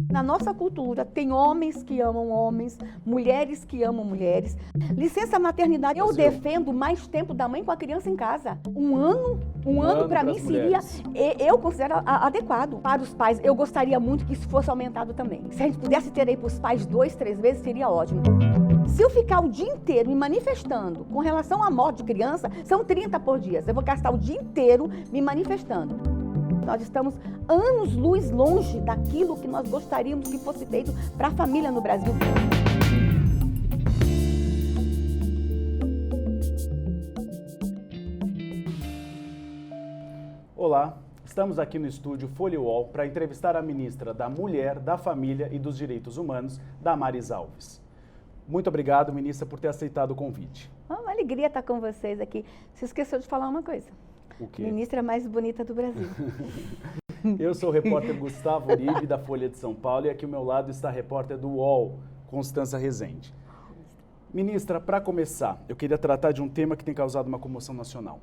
Na nossa cultura, tem homens que amam homens, mulheres que amam mulheres. Licença maternidade, eu defendo mais tempo da mãe com a criança em casa. Um ano para mim seria, eu considero adequado. Para os pais, eu gostaria muito que isso fosse aumentado também. Se a gente pudesse ter aí para os pais 2, 3 vezes, seria ótimo. Se eu ficar o dia inteiro me manifestando com relação à morte de criança, são 30 por dia. Eu vou gastar o dia inteiro me manifestando. Nós estamos anos-luz longe daquilo que nós gostaríamos que fosse feito para a família no Brasil. Olá, estamos aqui no estúdio Folha UOL para entrevistar a ministra da Mulher, da Família e dos Direitos Humanos, Damares Alves. Muito obrigado, ministra, por ter aceitado o convite. Uma alegria estar com vocês aqui. Você esqueceu de falar uma coisa. O quê? Ministra mais bonita do Brasil. Eu sou o repórter Gustavo Uribe, da Folha de São Paulo, e aqui ao meu lado está a repórter do UOL, Constança Rezende. Ministra, para começar, eu queria tratar de um tema que tem causado uma comoção nacional.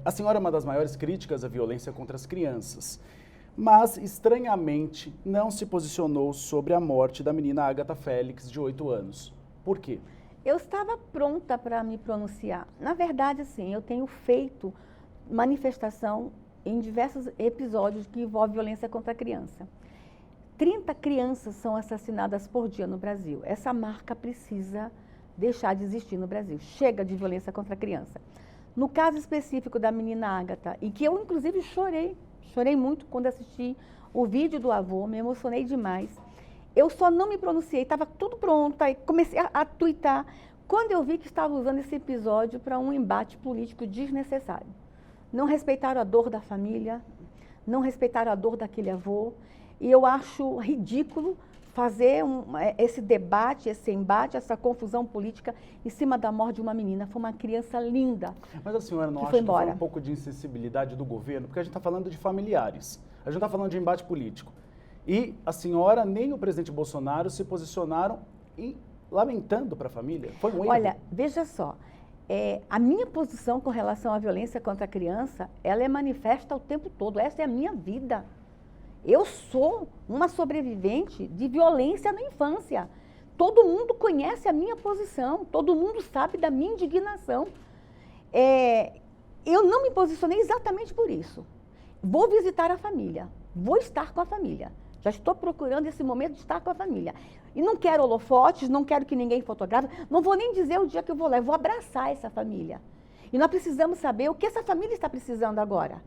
A senhora é uma das maiores críticas à violência contra as crianças, mas, estranhamente, não se posicionou sobre a morte da menina Agatha Félix, de 8 anos. Por quê? Eu estava pronta para me pronunciar. Na verdade, assim, eu tenho feito manifestação em diversos episódios que envolvem violência contra a criança. 30 crianças são assassinadas por dia no Brasil. Essa marca precisa deixar de existir no Brasil. Chega de violência contra a criança. No caso específico da menina Agatha, e que eu, inclusive, chorei muito quando assisti o vídeo do avô, me emocionei demais. Eu só não me pronunciei, estava tudo pronto, aí comecei a tuitar, quando eu vi que estava usando esse episódio para um embate político desnecessário. Não respeitaram a dor da família, não respeitaram a dor daquele avô, e eu acho ridículo fazer esse debate, esse embate, essa confusão política em cima da morte de uma menina. Foi uma criança linda. Mas a senhora não acha que foi um pouco de insensibilidade do governo? Porque a gente está falando de familiares, a gente está falando de embate político. E a senhora nem o presidente Bolsonaro se posicionaram lamentando para a família. Foi um erro. Olha, veja só, a minha posição com relação à violência contra a criança, ela é manifesta o tempo todo. Essa é a minha vida. Eu sou uma sobrevivente de violência na infância. Todo mundo conhece a minha posição, todo mundo sabe da minha indignação. Eu não me posicionei exatamente por isso. Vou visitar a família, vou estar com a família. Já estou procurando esse momento de estar com a família. E não quero holofotes, não quero que ninguém fotografe, não vou nem dizer o dia que eu vou lá, eu vou abraçar essa família. E nós precisamos saber o que essa família está precisando agora.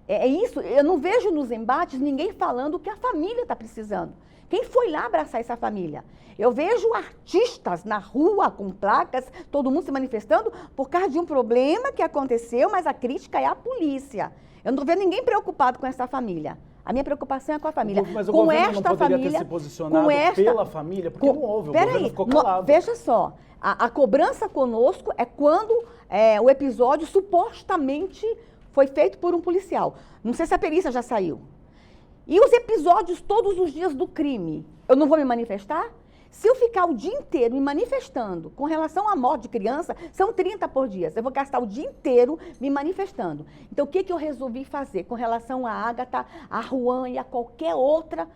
É isso, eu não vejo nos embates ninguém falando o que a família está precisando. Quem foi lá abraçar essa família? Eu vejo artistas na rua com placas, todo mundo se manifestando por causa de um problema que aconteceu, mas a crítica é a polícia. Eu não estou vendo ninguém preocupado com essa família. A minha preocupação é com a família. Mas o com governo esta não poderia família, ter se posicionado pela família? Porque não houve, o governo ficou calado. Veja só, a cobrança conosco é quando o episódio supostamente foi feito por um policial. Não sei se a perícia já saiu. E os episódios todos os dias do crime, eu não vou me manifestar? Se eu ficar o dia inteiro me manifestando com relação à morte de criança, são 30 por dia. Eu vou gastar o dia inteiro me manifestando. Então, o que eu resolvi fazer com relação a Agatha, a Juan e a qualquer outro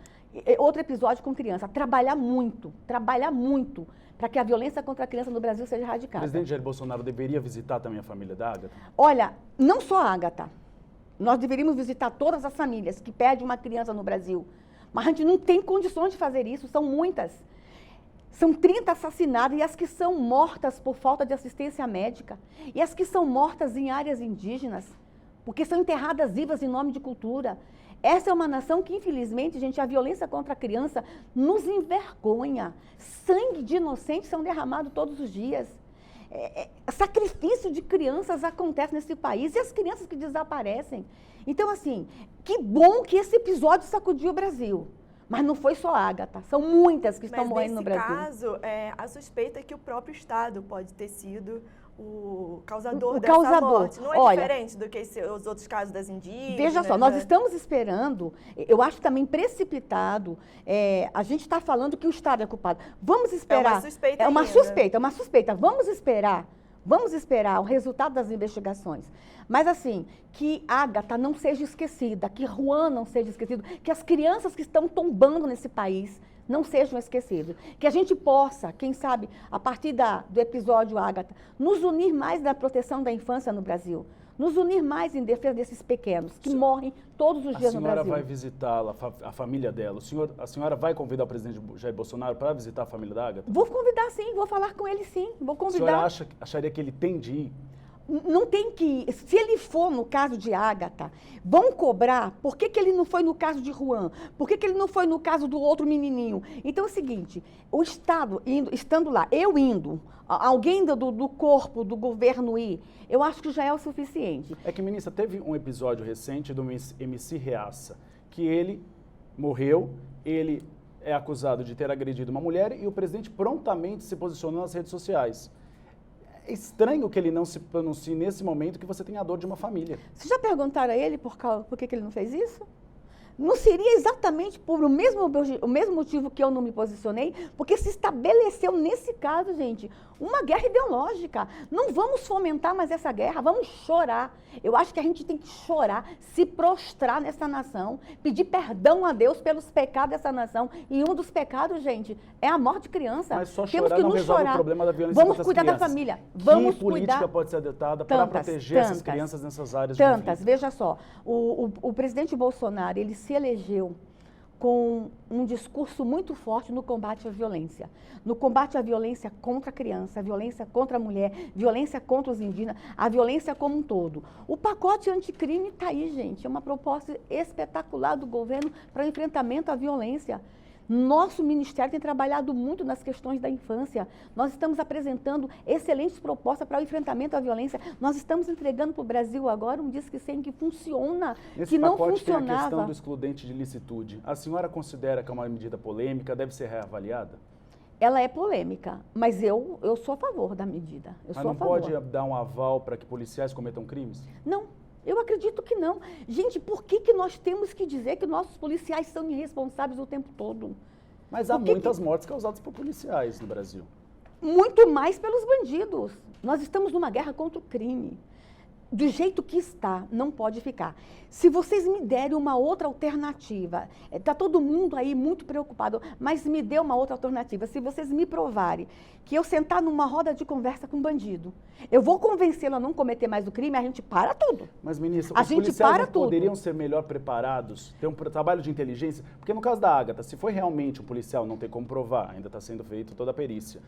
episódio com criança? Trabalhar muito para que a violência contra a criança no Brasil seja erradicada. O presidente Jair Bolsonaro deveria visitar também a família da Agatha? Olha, não só a Agatha. Nós deveríamos visitar todas as famílias que perdem uma criança no Brasil. Mas a gente não tem condições de fazer isso, são muitas. São 30 assassinadas e as que são mortas por falta de assistência médica. E as que são mortas em áreas indígenas, porque são enterradas vivas em nome de cultura. Essa é uma nação que, infelizmente, gente, a violência contra a criança nos envergonha. Sangue de inocentes são derramados todos os dias. Sacrifício de crianças acontece nesse país e as crianças que desaparecem. Então, assim, que bom que esse episódio sacudiu o Brasil. Mas não foi só a Agatha, são muitas que estão morrendo no Brasil. Mas nesse caso, a suspeita é que o próprio Estado pode ter sido o causador dessa morte. Não é diferente do que os outros casos das indígenas? Veja só, nós estamos esperando, eu acho também precipitado, a gente está falando que o Estado é culpado. Vamos esperar. É uma suspeita É uma suspeita. Vamos esperar Vamos esperar o resultado das investigações. Mas assim, que Ágata não seja esquecida, que Juan não seja esquecido, que as crianças que estão tombando nesse país não sejam esquecidas. Que a gente possa, quem sabe, a partir do episódio Ágata, nos unir mais na proteção da infância no Brasil. Nos unir mais em defesa desses pequenos, que morrem todos os dias no Brasil. A senhora vai visitá-la, a família dela. A senhora vai convidar o presidente Jair Bolsonaro para visitar a família da Ágata? Vou convidar sim, vou falar com ele sim, vou convidar. A senhora acharia que ele tem de ir? Não tem que ir. Se ele for no caso de Ágata, vão cobrar. Por que ele não foi no caso de Juan? Por que ele não foi no caso do outro menininho? Então é o seguinte, o Estado estando lá, eu indo, alguém do corpo, do governo ir, eu acho que já é o suficiente. É que, ministra, teve um episódio recente do MC Reaça, que ele morreu, ele é acusado de ter agredido uma mulher e o presidente prontamente se posicionou nas redes sociais. É estranho que ele não se pronuncie nesse momento que você tem a dor de uma família. Vocês já perguntaram a ele por que ele não fez isso? Não seria exatamente por o mesmo motivo que eu não me posicionei, porque se estabeleceu nesse caso, gente, uma guerra ideológica. Não vamos fomentar mais essa guerra, vamos chorar. Eu acho que a gente tem que chorar, se prostrar nessa nação, pedir perdão a Deus pelos pecados dessa nação. E um dos pecados, gente, é a morte de criança. Mas só chorar não resolve o problema da violência contra as crianças. Vamos cuidar da família. Vamos que política pode ser adotada para proteger essas crianças nessas áreas de conflito? Veja só, o presidente Bolsonaro, ele se elegeu com um discurso muito forte no combate à violência. No combate à violência contra a criança, a violência contra a mulher, violência contra os indígenas, a violência como um todo. O pacote anticrime está aí, gente. É uma proposta espetacular do governo para o enfrentamento à violência. Nosso ministério tem trabalhado muito nas questões da infância. Nós estamos apresentando excelentes propostas para o enfrentamento à violência. Nós estamos entregando para o Brasil agora um Disque 100 que funciona, que não funcionava. Nesse pacote tem a questão do excludente de licitude. A senhora considera que é uma medida polêmica, deve ser reavaliada? Ela é polêmica, mas eu sou a favor da medida. Mas não pode dar um aval para que policiais cometam crimes? Não. Eu acredito que não. Gente, por que nós temos que dizer que nossos policiais são irresponsáveis o tempo todo? Mas há muitas mortes causadas por policiais no Brasil. Muito mais pelos bandidos. Nós estamos numa guerra contra o crime. Do jeito que está, não pode ficar. Se vocês me derem uma outra alternativa, está todo mundo aí muito preocupado, mas me dê uma outra alternativa. Se vocês me provarem que eu sentar numa roda de conversa com um bandido, eu vou convencê-lo a não cometer mais o crime, a gente para tudo. Mas, ministro, os policiais não poderiam ser melhor preparados, ter um trabalho de inteligência? Porque no caso da Ágata, se foi realmente um policial, não tem como provar, ainda está sendo feita toda a perícia,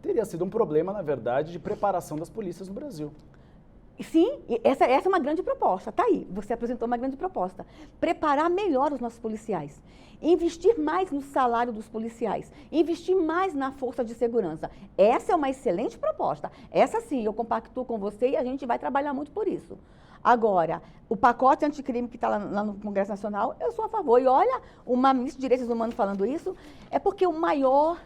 teria sido um problema, na verdade, de preparação das polícias no Brasil. Sim, essa é uma grande proposta, está aí, você apresentou uma grande proposta. Preparar melhor os nossos policiais, investir mais no salário dos policiais, investir mais na força de segurança. Essa é uma excelente proposta, essa sim, eu compactuo com você e a gente vai trabalhar muito por isso. Agora, o pacote anticrime que está lá no Congresso Nacional, eu sou a favor. E olha, uma ministra de Direitos Humanos falando isso, é porque o maior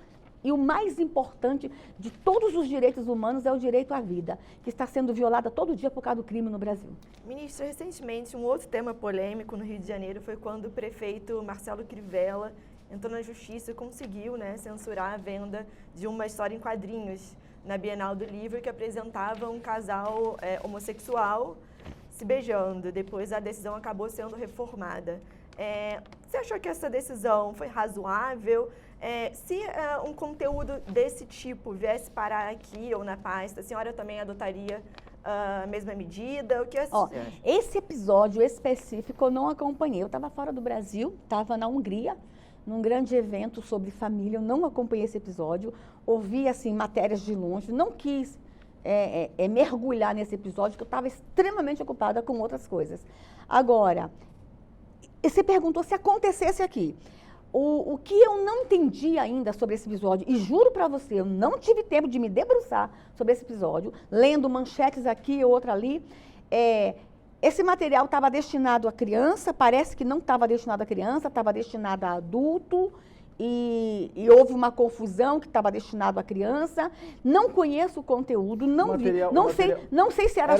e o mais importante de todos os direitos humanos é o direito à vida, que está sendo violada todo dia por causa do crime no Brasil. Ministra, recentemente, um outro tema polêmico no Rio de Janeiro foi quando o prefeito Marcelo Crivella entrou na justiça e conseguiu, censurar a venda de uma história em quadrinhos na Bienal do Livro que apresentava um casal homossexual se beijando. Depois a decisão acabou sendo reformada. Você achou que essa decisão foi razoável? Se um conteúdo desse tipo viesse parar aqui ou na pasta, a senhora também adotaria a mesma medida? O que esse episódio específico eu não acompanhei. Eu estava fora do Brasil, estava na Hungria, num grande evento sobre família. Eu não acompanhei esse episódio, ouvi assim, matérias de longe, não quis mergulhar nesse episódio, porque eu estava extremamente ocupada com outras coisas. Agora, você perguntou se acontecesse aqui. O que eu não entendi ainda sobre esse episódio, e juro para você, eu não tive tempo de me debruçar sobre esse episódio, lendo manchetes aqui e outra ali, esse material estava destinado a criança, parece que não estava destinado a criança, estava destinado a adulto, e houve uma confusão que estava destinado a criança. Não conheço o conteúdo, não vi, não sei se era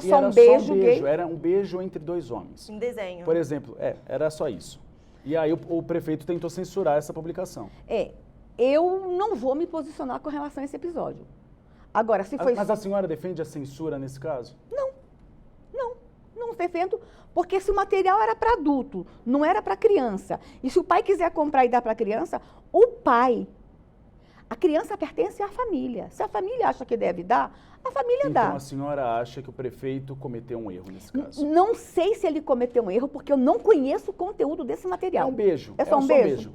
só um beijo gay. Era um beijo entre dois homens. Em desenho. Por exemplo, era só isso. E aí o prefeito tentou censurar essa publicação. Eu não vou me posicionar com relação a esse episódio. Agora, se foi... Mas a senhora defende a censura nesse caso? Não defendo, porque se o material era para adulto, não era para criança, e se o pai quiser comprar e dar para a criança, a criança pertence à família. Se a família acha que deve dar, a família dá. Então a senhora acha que o prefeito cometeu um erro nesse caso? Não sei se ele cometeu um erro, porque eu não conheço o conteúdo desse material. É um beijo. É só um beijo?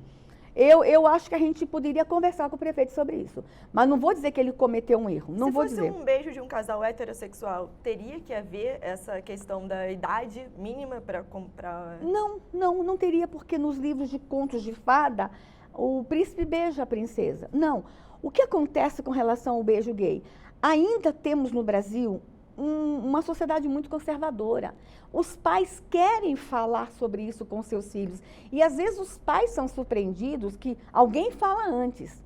Eu acho que a gente poderia conversar com o prefeito sobre isso. Mas não vou dizer que ele cometeu um erro. Não vou dizer. Se fosse um beijo de um casal heterossexual, teria que haver essa questão da idade mínima para comprar? Não teria, porque nos livros de contos de fada, o príncipe beija a princesa. Não. O que acontece com relação ao beijo gay? Ainda temos no Brasil uma sociedade muito conservadora. Os pais querem falar sobre isso com seus filhos. E às vezes os pais são surpreendidos que alguém fala antes.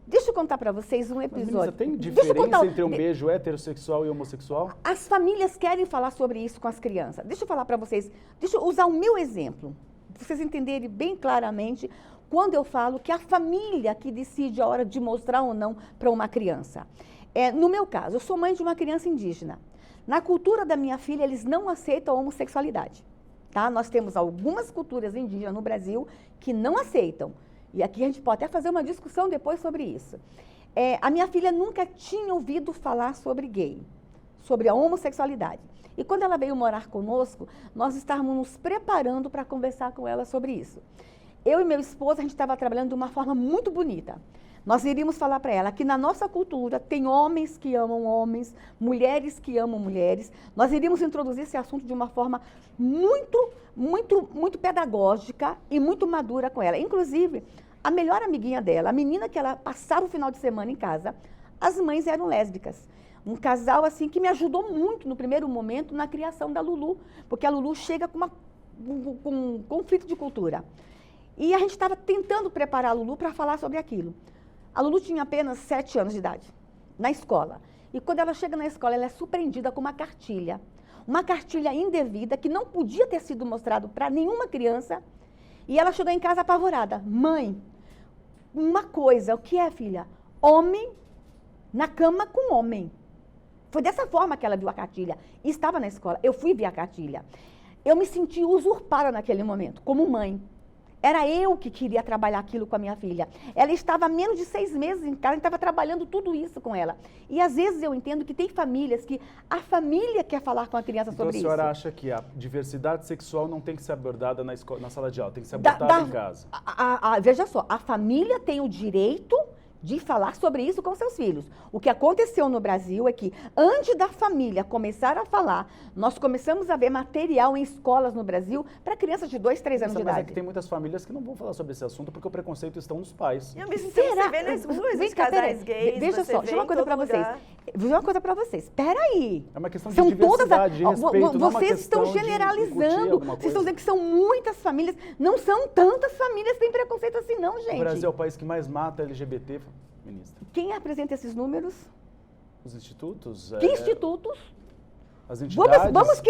Deixa eu contar para vocês um episódio. Mas, tem diferença entre um beijo heterossexual e homossexual? As famílias querem falar sobre isso com as crianças. Deixa eu falar para vocês, deixa eu usar o meu exemplo, para vocês entenderem bem claramente quando eu falo que a família que decide a hora de mostrar ou não para uma criança. No meu caso, eu sou mãe de uma criança indígena. Na cultura da minha filha, eles não aceitam a homossexualidade. Tá? Nós temos algumas culturas indígenas no Brasil que não aceitam. E aqui a gente pode até fazer uma discussão depois sobre isso. A minha filha nunca tinha ouvido falar sobre gay, sobre a homossexualidade. E quando ela veio morar conosco, nós estávamos nos preparando para conversar com ela sobre isso. Eu e meu esposo, a gente estava trabalhando de uma forma muito bonita. Nós iríamos falar para ela que na nossa cultura tem homens que amam homens, mulheres que amam mulheres. Nós iríamos introduzir esse assunto de uma forma muito pedagógica e muito madura com ela. Inclusive, a melhor amiguinha dela, a menina que ela passava o final de semana em casa, as mães eram lésbicas. Um casal assim que me ajudou muito no primeiro momento na criação da Lulu, porque a Lulu chega com um conflito de cultura. E a gente estava tentando preparar a Lulu para falar sobre aquilo. A Lulu tinha apenas 7 anos de idade, na escola. E quando ela chega na escola, ela é surpreendida com uma cartilha indevida, que não podia ter sido mostrado para nenhuma criança. E ela chegou em casa apavorada. Mãe, uma coisa, o que é, filha? Homem na cama com homem. Foi dessa forma que ela viu a cartilha. E estava na escola. Eu fui ver a cartilha. Eu me senti usurpada naquele momento, como mãe. Era eu que queria trabalhar aquilo com a minha filha. Ela estava há menos de 6 meses em casa, estava trabalhando tudo isso com ela. E às vezes eu entendo que tem famílias que a família quer falar com a criança sobre isso. Então a senhora acha que a diversidade sexual não tem que ser abordada na sala de aula, tem que ser abordada em casa? Veja só, a família tem o direito de falar sobre isso com seus filhos. O que aconteceu no Brasil é que, antes da família começar a falar, nós começamos a ver material em escolas no Brasil para crianças de 2, 3 anos de idade. Mas é que tem muitas famílias que não vão falar sobre esse assunto porque o preconceito está nos pais. E ao mesmo tempo você vê nas ruas os casais gays, veja só, deixa eu uma coisa para vocês. Vou dizer uma coisa para vocês. Espera aí. É uma questão de diversidade, de respeito, não é uma vocês estão questão generalizando. Vocês estão dizendo que são muitas famílias. Não são tantas famílias que têm preconceito assim, não, gente. O Brasil é o país que mais mata LGBT, ministra. Quem apresenta esses números? Os institutos? Que institutos? As entidades, vamos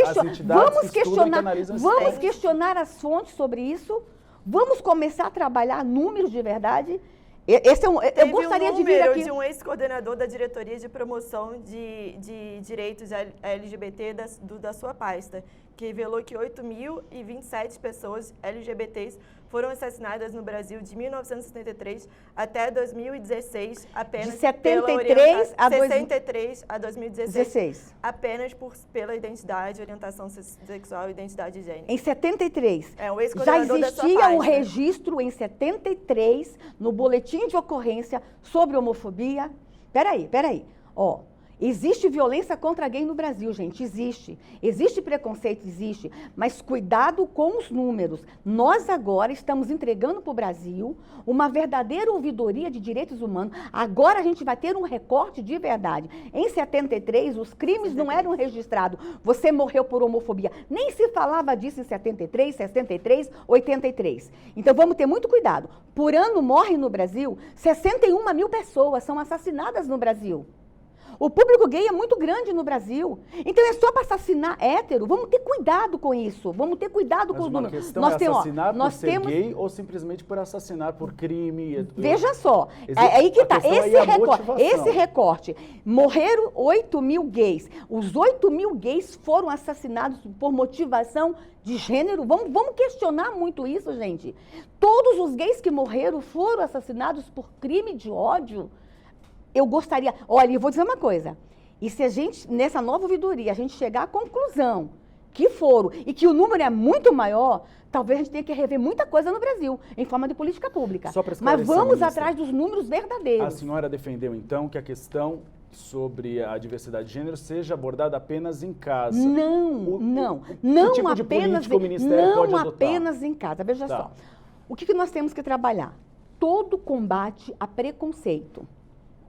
questionar as fontes sobre isso? Vamos começar a trabalhar números de verdade? Eu gostaria de vir aqui... de um ex-coordenador da diretoria de promoção de direitos LGBT da sua pasta, que revelou que 8.027 pessoas LGBTs foram assassinadas no Brasil de 1973 até 2016, apenas de 73 a 2016, apenas pela identidade, orientação sexual e identidade de gênero. Em 73, já existia um registro em 73 no boletim de ocorrência sobre homofobia. Peraí. Existe violência contra gay no Brasil, gente, existe. Existe preconceito, existe. Mas cuidado com os números. Nós agora estamos entregando para o Brasil uma verdadeira ouvidoria de direitos humanos. Agora a gente vai ter um recorte de verdade. Em 73, os crimes não eram registrados. Você morreu por homofobia. Nem se falava disso em 73, 63, 83. Então vamos ter muito cuidado. Por ano morrem no Brasil 61 mil pessoas, são assassinadas no Brasil. O público gay é muito grande no Brasil. Então é só para assassinar hétero. Vamos ter cuidado com isso. Vamos ter cuidado com os números. Mas uma questão é assassinar por ser gay ou simplesmente por assassinar por crime? Veja só, aí que está. Esse recorte. Morreram 8 mil gays. Os 8 mil gays foram assassinados por motivação de gênero. Vamos questionar muito isso, gente. Todos os gays que morreram foram assassinados por crime de ódio. Eu gostaria... Olha, eu vou dizer uma coisa. E se a gente, nessa nova ouvidoria, a gente chegar à conclusão que foram e que o número é muito maior, talvez a gente tenha que rever muita coisa no Brasil, em forma de política pública. Mas vamos atrás dos números verdadeiros. A senhora defendeu, então, que a questão sobre a diversidade de gênero seja abordada apenas em casa. Não tipo apenas, de política o Ministério pode adotar? Apenas em casa. Veja só. O que nós temos que trabalhar? Todo combate a preconceito.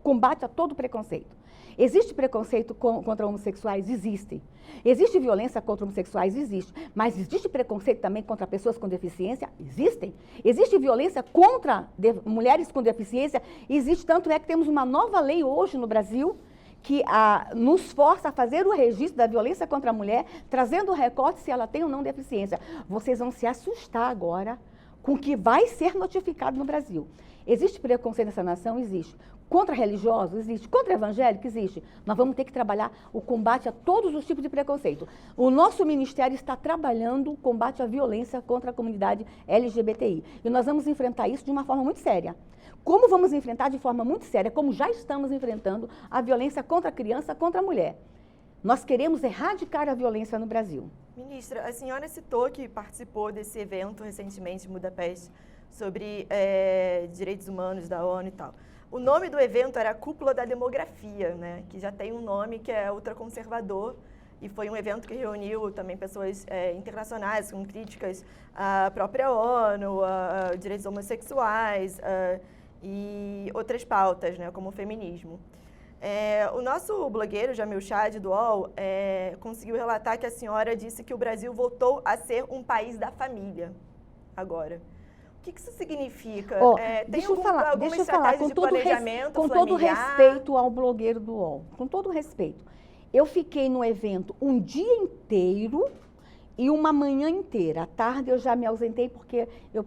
Combate a todo preconceito. Existe preconceito contra homossexuais? Existe. Existe violência contra homossexuais? Existe. Mas existe preconceito também contra pessoas com deficiência? Existem. Existe violência contra mulheres com deficiência? Existe. Tanto é que temos uma nova lei hoje no Brasil que nos força a fazer o registro da violência contra a mulher, trazendo o recorte se ela tem ou não deficiência. Vocês vão se assustar agora com o que vai ser notificado no Brasil. Existe preconceito nessa nação? Existe. Contra religiosos? Existe. Contra evangélico? Existe. Nós vamos ter que trabalhar o combate a todos os tipos de preconceito. O nosso ministério está trabalhando o combate à violência contra a comunidade LGBTI. E nós vamos enfrentar isso de uma forma muito séria. Como vamos enfrentar de forma muito séria, como já estamos enfrentando a violência contra a criança, contra a mulher. Nós queremos erradicar a violência no Brasil. Ministra, a senhora citou que participou desse evento recentemente em Budapeste sobre direitos humanos da ONU e tal. O nome do evento era Cúpula da Demografia, né? Que já tem um nome que é ultraconservador, e foi um evento que reuniu também pessoas internacionais com críticas à própria ONU, a direitos homossexuais e outras pautas, né? Como o feminismo. O nosso blogueiro, Jamil Chad, do UOL, conseguiu relatar que a senhora disse que o Brasil voltou a ser um país da família agora. O que isso significa? Deixa eu falar com todo respeito ao blogueiro do UOL, com todo respeito. Eu fiquei no evento um dia inteiro e uma manhã inteira. À tarde eu já me ausentei porque eu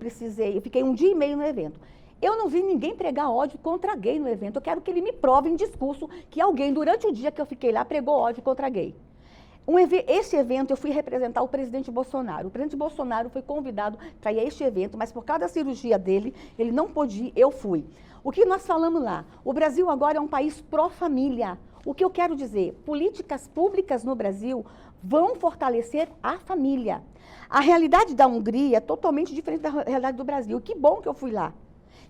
fiquei um dia e meio no evento. Eu não vi ninguém pregar ódio contra gay no evento. Eu quero que ele me prove em discurso que alguém, durante o dia que eu fiquei lá, pregou ódio contra gay. Esse evento eu fui representar o presidente Bolsonaro. O presidente Bolsonaro foi convidado para ir a este evento, mas por causa da cirurgia dele, ele não pôde ir, eu fui. O que nós falamos lá? O Brasil agora é um país pró-família. O que eu quero dizer? Políticas públicas no Brasil vão fortalecer a família. A realidade da Hungria é totalmente diferente da realidade do Brasil. Que bom que eu fui lá.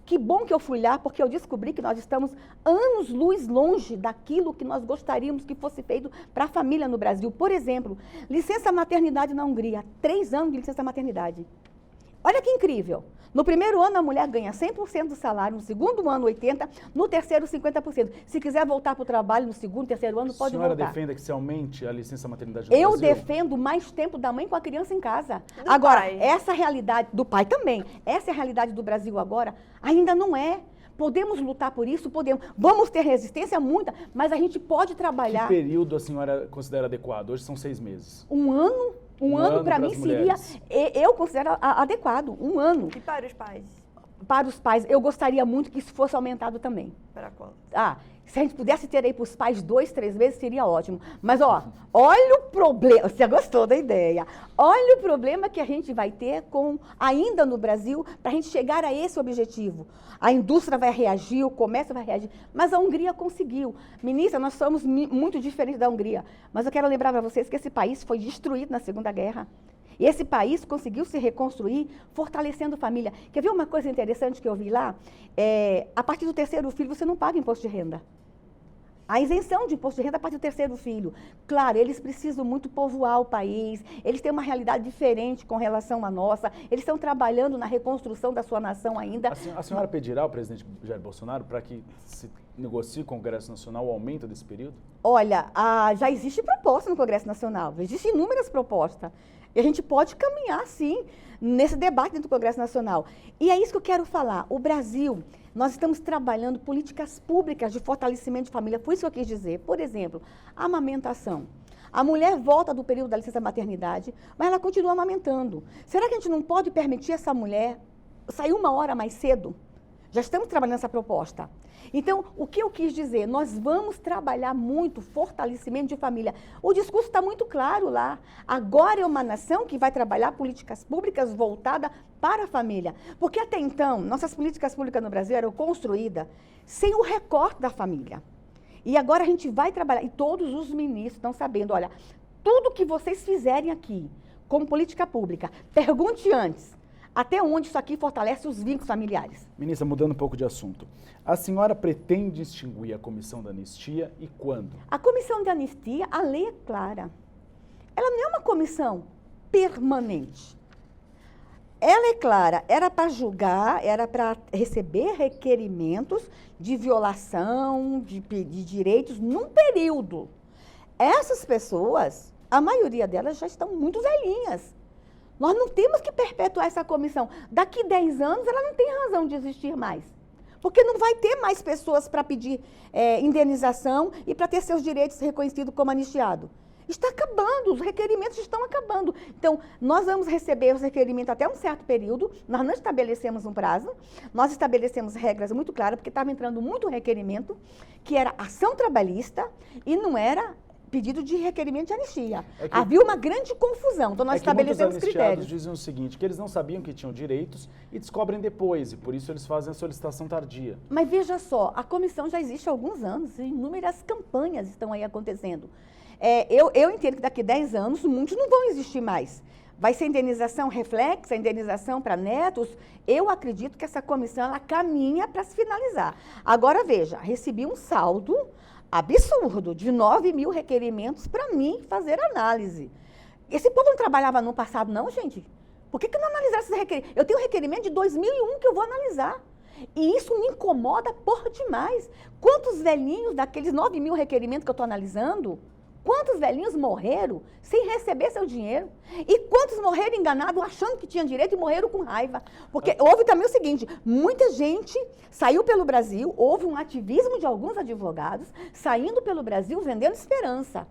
Que bom que eu fui lá, porque eu descobri que nós estamos anos-luz longe daquilo que nós gostaríamos que fosse feito para a família no Brasil. Por exemplo, licença maternidade na Hungria, 3 anos de licença maternidade. Olha que incrível. No primeiro ano, a mulher ganha 100% do salário, no segundo ano, 80%, no terceiro, 50%. Se quiser voltar para o trabalho no segundo, terceiro ano, pode voltar. A senhora defende que se aumente a licença maternidade no Brasil? Eu defendo mais tempo da mãe com a criança em casa. Agora, essa realidade, do pai também, essa é a realidade do Brasil agora, ainda não é. Podemos lutar por isso? Podemos. Vamos ter resistência? Muita, mas a gente pode trabalhar. Que período a senhora considera adequado? Hoje são 6 meses. Um ano? Um ano para mim seria, eu considero adequado, 1 ano. E para os pais? Para os pais, eu gostaria muito que isso fosse aumentado também. Para quanto? Se a gente pudesse ter aí para os pais 2, 3 vezes, seria ótimo. Mas, olha o problema, você gostou da ideia. Olha o problema que a gente vai ter ainda no Brasil, para a gente chegar a esse objetivo. A indústria vai reagir, o comércio vai reagir, mas a Hungria conseguiu. Ministra, nós somos muito diferentes da Hungria, mas eu quero lembrar para vocês que esse país foi destruído na Segunda Guerra. E esse país conseguiu se reconstruir, fortalecendo a família. Quer ver uma coisa interessante que eu vi lá? A partir do 3º filho, você não paga imposto de renda. A isenção de imposto de renda a partir do 3º filho. Claro, eles precisam muito povoar o país, eles têm uma realidade diferente com relação à nossa, eles estão trabalhando na reconstrução da sua nação ainda. A senhora pedirá ao presidente Jair Bolsonaro para que se negocie com o Congresso Nacional o aumento desse período? Olha, já existe proposta no Congresso Nacional, existem inúmeras propostas. E a gente pode caminhar, sim, nesse debate dentro do Congresso Nacional. E é isso que eu quero falar. O Brasil Nós estamos trabalhando políticas públicas de fortalecimento de família. Foi isso que eu quis dizer. Por exemplo, a amamentação. A mulher volta do período da licença maternidade, mas ela continua amamentando. Será que a gente não pode permitir essa mulher sair 1 hora mais cedo? Já estamos trabalhando essa proposta. Então, o que eu quis dizer? Nós vamos trabalhar muito fortalecimento de família. O discurso está muito claro lá. Agora é uma nação que vai trabalhar políticas públicas voltadas para a família. Porque até então, nossas políticas públicas no Brasil eram construídas sem o recorte da família. E agora a gente vai trabalhar, e todos os ministros estão sabendo, olha, tudo que vocês fizerem aqui, como política pública, pergunte antes. Até onde isso aqui fortalece os vínculos familiares? Ministra, mudando um pouco de assunto, a senhora pretende extinguir a comissão da anistia e quando? A comissão de anistia, a lei é clara. Ela não é uma comissão permanente. Ela é clara, era para julgar, era para receber requerimentos de violação de direitos num período. Essas pessoas, a maioria delas já estão muito velhinhas. Nós não temos que perpetuar essa comissão. Daqui 10 anos, ela não tem razão de existir mais. Porque não vai ter mais pessoas para pedir indenização e para ter seus direitos reconhecidos como anistiado. Está acabando, os requerimentos estão acabando. Então, nós vamos receber os requerimentos até um certo período, nós não estabelecemos um prazo, nós estabelecemos regras muito claras, porque estava entrando muito requerimento, que era ação trabalhista e não era pedido de requerimento de anistia. Havia uma grande confusão, então nós estabelecemos critérios. Muitos dizem o seguinte, que eles não sabiam que tinham direitos e descobrem depois, e por isso eles fazem a solicitação tardia. Mas veja só, a comissão já existe há alguns anos, e inúmeras campanhas estão aí acontecendo. Eu entendo que daqui a 10 anos, muitos não vão existir mais. Vai ser indenização reflexa, indenização para netos. Eu acredito que essa comissão, ela caminha para se finalizar. Agora, veja, recebi um saldo absurdo de 9 mil requerimentos para mim fazer análise. Esse povo não trabalhava no passado, não, gente? Por que não analisar esses requerimentos? Eu tenho um requerimento de 2001 que eu vou analisar. E isso me incomoda por demais. Quantos velhinhos daqueles 9 mil requerimentos que eu estou analisando, quantos velhinhos morreram sem receber seu dinheiro? E quantos morreram enganados, achando que tinham direito e morreram com raiva? Porque houve também o seguinte, muita gente saiu pelo Brasil, houve um ativismo de alguns advogados saindo pelo Brasil vendendo esperança.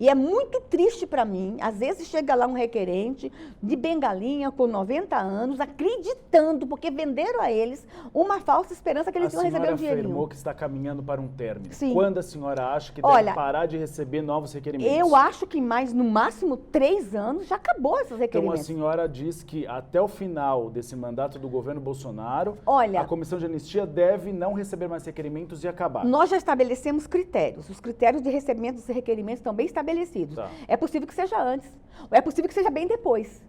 E é muito triste para mim, às vezes chega lá um requerente de bengalinha com 90 anos, acreditando, porque venderam a eles uma falsa esperança que eles iam receber um dinheirinho. A senhora afirmou que está caminhando para um término. Sim. Quando a senhora acha que deve parar de receber novos requerimentos? Eu acho que mais, no máximo, 3 anos já acabou esses requerimentos. Então a senhora diz que até o final desse mandato do governo Bolsonaro, a comissão de anistia deve não receber mais requerimentos e acabar. Nós já estabelecemos critérios. Os critérios de recebimento dos requerimentos estão bem estabelecidos. Tá. É possível que seja antes, ou é possível que seja bem depois.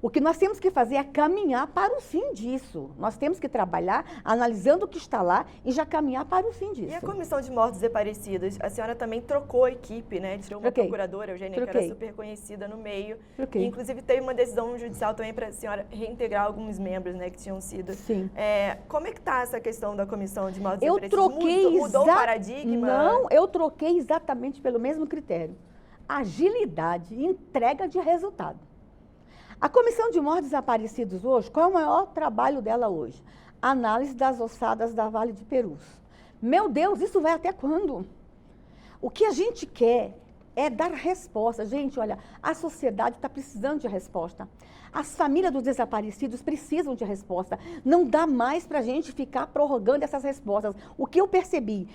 O que nós temos que fazer é caminhar para o fim disso. Nós temos que trabalhar analisando o que está lá e já caminhar para o fim disso. E a Comissão de Mortos Desaparecidos? A senhora também trocou a equipe, né? Tirou uma procuradora, Eugênia, que era super conhecida no meio. E, inclusive, teve uma decisão judicial também para a senhora reintegrar alguns membros, né, que tinham sido. Sim. Como é que está essa questão da Comissão de Mortos Eu Desaparecidos? troquei Mudou o paradigma? Não, eu troquei exatamente pelo mesmo critério. Agilidade e entrega de resultado. A Comissão de Mortos Desaparecidos hoje, qual é o maior trabalho dela hoje? Análise das ossadas da Vale de Perus. Meu Deus, isso vai até quando? O que a gente quer é dar resposta. Gente, olha, a sociedade está precisando de resposta. As famílias dos desaparecidos precisam de resposta. Não dá mais para a gente ficar prorrogando essas respostas. O que eu percebi,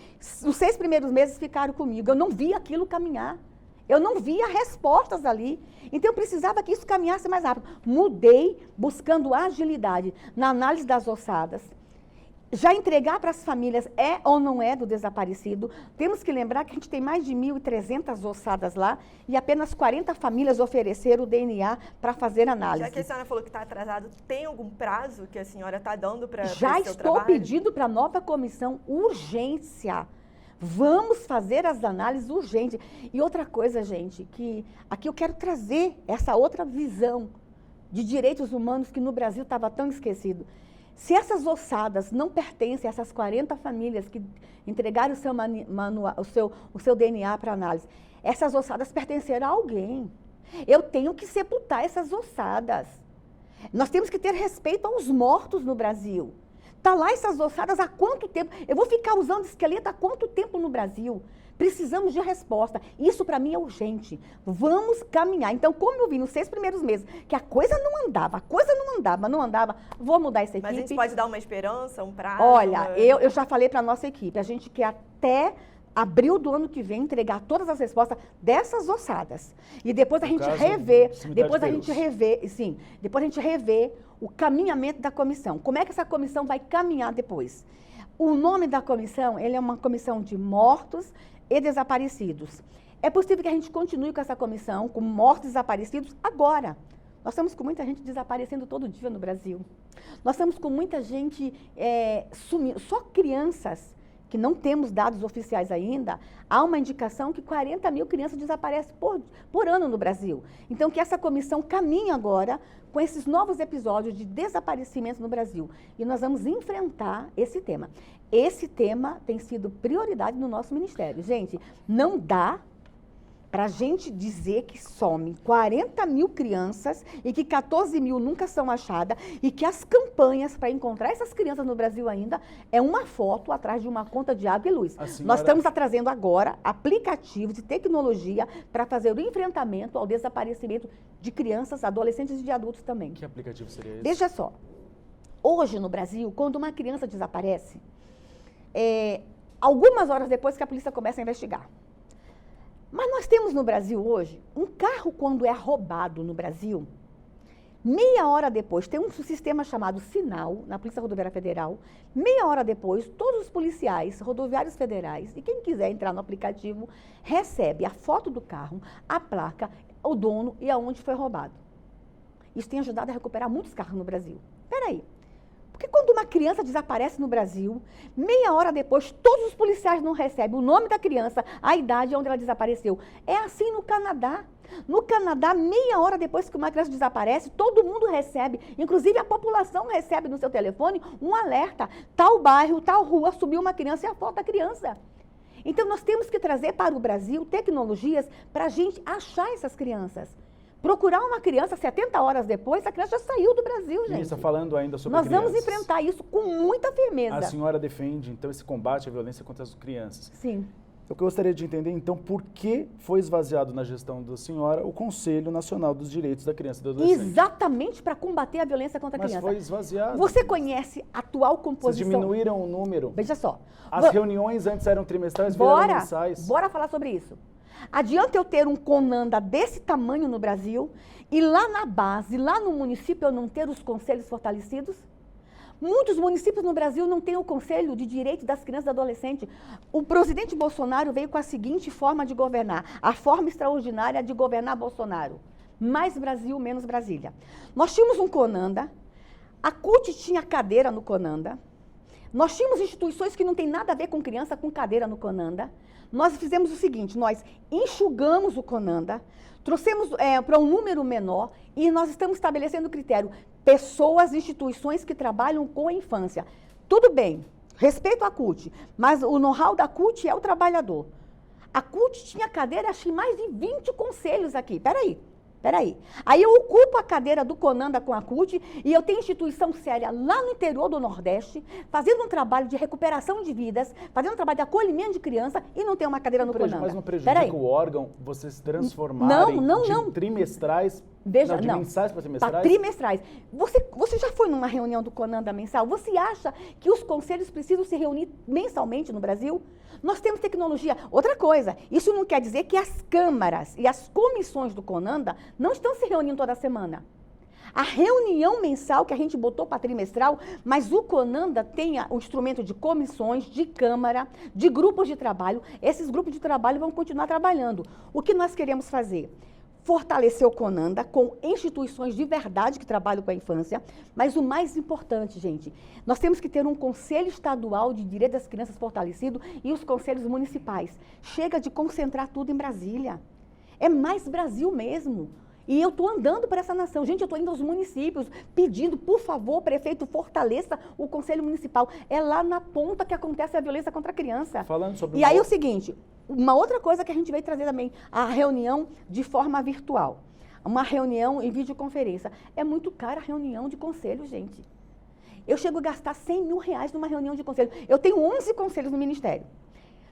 os 6 primeiros meses ficaram comigo, eu não vi aquilo caminhar. Eu não via respostas ali. Então, eu precisava que isso caminhasse mais rápido. Mudei, buscando agilidade na análise das ossadas. Já entregar para as famílias é ou não é do desaparecido. Temos que lembrar que a gente tem mais de 1.300 ossadas lá e apenas 40 famílias ofereceram o DNA para fazer análise. Já que a senhora falou que está atrasado, tem algum prazo que a senhora está dando para esse seu trabalho? Já estou pedindo para a nova comissão urgência. Vamos fazer as análises urgentes. E outra coisa, gente, que aqui eu quero trazer essa outra visão de direitos humanos que no Brasil estava tão esquecido. Se essas ossadas não pertencem a essas 40 famílias que entregaram o seu DNA para análise, essas ossadas pertenceram a alguém. Eu tenho que sepultar essas ossadas. Nós temos que ter respeito aos mortos no Brasil. Tá lá essas ossadas há quanto tempo? Eu vou ficar usando esqueleto há quanto tempo no Brasil? Precisamos de resposta. Isso para mim é urgente. Vamos caminhar. Então, como eu vi nos 6 primeiros meses que a coisa não andava, vou mudar essa equipe. Mas a gente pode dar uma esperança, um prazo? Olha, eu já falei para a nossa equipe, a gente quer até abril do ano que vem entregar todas as respostas dessas ossadas. E depois a gente rever, depois a gente rever o caminhamento da comissão. Como é que essa comissão vai caminhar depois? O nome da comissão, ele é uma comissão de mortos e desaparecidos. É possível que a gente continue com essa comissão, com mortos e desaparecidos, agora. Nós estamos com muita gente desaparecendo todo dia no Brasil. Nós estamos com muita gente sumindo, só crianças, que não temos dados oficiais ainda, há uma indicação que 40 mil crianças desaparecem por ano no Brasil. Então, que essa comissão caminhe agora com esses novos episódios de desaparecimento no Brasil. E nós vamos enfrentar esse tema. Esse tema tem sido prioridade no nosso ministério. Gente, não dá para a gente dizer que some 40 mil crianças e que 14 mil nunca são achadas e que as campanhas para encontrar essas crianças no Brasil ainda é uma foto atrás de uma conta de água e luz. Nós estamos trazendo agora aplicativos de tecnologia para fazer o enfrentamento ao desaparecimento de crianças, adolescentes e de adultos também. Que aplicativo seria esse? Veja só, hoje no Brasil, quando uma criança desaparece, algumas horas depois que a polícia começa a investigar. Mas nós temos no Brasil hoje, um carro quando é roubado no Brasil, meia hora depois, tem um sistema chamado Sinal, na Polícia Rodoviária Federal, meia hora depois, todos os policiais rodoviários federais, e quem quiser entrar no aplicativo, recebe a foto do carro, a placa, o dono e aonde foi roubado. Isso tem ajudado a recuperar muitos carros no Brasil. Peraí. Porque quando uma criança desaparece no Brasil, meia hora depois, todos os policiais não recebem o nome da criança, a idade onde ela desapareceu. É assim no Canadá. No Canadá, meia hora depois que uma criança desaparece, todo mundo recebe, inclusive a população recebe no seu telefone um alerta. Tal bairro, tal rua, subiu uma criança e a foto da criança. Então, nós temos que trazer para o Brasil tecnologias para a gente achar essas crianças. Procurar uma criança 70 horas depois, a criança já saiu do Brasil, gente. Ministra, falando ainda sobre crianças. Nós vamos enfrentar isso com muita firmeza. A senhora defende, então, esse combate à violência contra as crianças. Sim. Eu gostaria de entender, então, por que foi esvaziado na gestão da senhora o Conselho Nacional dos Direitos da Criança e do Adolescente? Exatamente para combater a violência contra a criança. Mas foi esvaziado. Você conhece a atual composição? Vocês diminuíram o número? Veja só. As reuniões antes eram trimestrais, viraram mensais. Bora falar sobre isso. Adianta eu ter um CONANDA desse tamanho no Brasil e lá na base, lá no município, eu não ter os conselhos fortalecidos? Muitos municípios no Brasil não têm o Conselho de Direitos das Crianças e Adolescentes. O presidente Bolsonaro veio com a seguinte forma de governar, a forma extraordinária de governar Bolsonaro. Mais Brasil, menos Brasília. Nós tínhamos um CONANDA, a CUT tinha cadeira no CONANDA, nós tínhamos instituições que não tem nada a ver com criança com cadeira no CONANDA. Nós fizemos o seguinte, nós enxugamos o CONANDA, trouxemos para um número menor e nós estamos estabelecendo o critério, pessoas, instituições que trabalham com a infância. Tudo bem, respeito à CUT, mas o know-how da CUT é o trabalhador. A CUT tinha cadeira, acho que mais de 20 conselhos aqui. Peraí. Aí eu ocupo a cadeira do CONANDA com a CUT e eu tenho instituição séria lá no interior do Nordeste, fazendo um trabalho de recuperação de vidas, fazendo um trabalho de acolhimento de criança e não tem uma cadeira no CONANDA. Mas não prejudica o órgão vocês transformarem de trimestrais, de mensais para trimestrais? Para trimestrais. Você já foi numa reunião do CONANDA mensal? Você acha que os conselhos precisam se reunir mensalmente no Brasil? Nós temos tecnologia. Outra coisa, isso não quer dizer que as câmaras e as comissões do CONANDA não estão se reunindo toda semana. A reunião mensal que a gente botou para trimestral, mas o CONANDA tem o instrumento de comissões, de câmara, de grupos de trabalho. Esses grupos de trabalho vão continuar trabalhando. O que nós queremos fazer? Fortalecer o CONANDA com instituições de verdade que trabalham com a infância, mas o mais importante, gente, nós temos que ter um Conselho Estadual de Direitos das Crianças fortalecido e os conselhos municipais. Chega de concentrar tudo em Brasília. É mais Brasil mesmo. E eu estou andando para essa nação. Gente, eu estou indo aos municípios pedindo, por favor, prefeito, fortaleça o Conselho Municipal. É lá na ponta que acontece a violência contra a criança. Falando sobre aí é o seguinte, uma outra coisa que a gente veio trazer também, a reunião de forma virtual. Uma reunião em videoconferência. É muito cara a reunião de conselho, gente. Eu chego a gastar R$100 mil numa reunião de conselho. Eu tenho 11 conselhos no Ministério.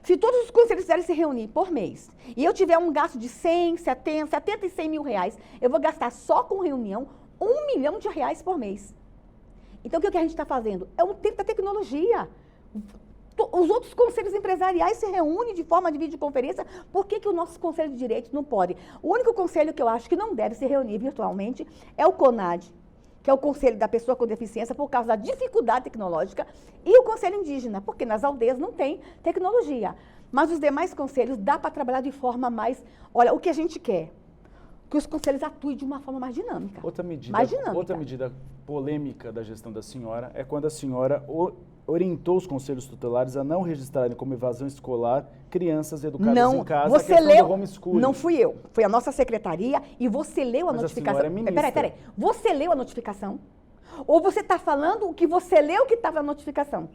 Se todos os conselhos quiserem se reunir por mês, e eu tiver um gasto de 100, 70 e 100 mil reais, eu vou gastar só com reunião R$1 milhão por mês. Então, o que a gente está fazendo? É um tempo da tecnologia. Os outros conselhos empresariais se reúnem de forma de videoconferência. Por que o nosso Conselho de Direitos não pode? O único conselho que eu acho que não deve se reunir virtualmente é o CONAD, que é o Conselho da Pessoa com Deficiência, por causa da dificuldade tecnológica, e o Conselho Indígena, porque nas aldeias não tem tecnologia. Mas os demais conselhos dá para trabalhar de forma mais... Olha, o que a gente quer? Que os conselhos atuem de uma forma mais dinâmica. Outra medida polêmica da gestão da senhora é quando a senhora orientou os conselhos tutelares a não registrarem como evasão escolar crianças educadas em casa, você a questão leu, do homeschooling. Não fui eu, foi a nossa secretaria e você leu a notificação. A senhora é ministra. Peraí, você leu a notificação? Ou você está falando o que você leu que estava na notificação?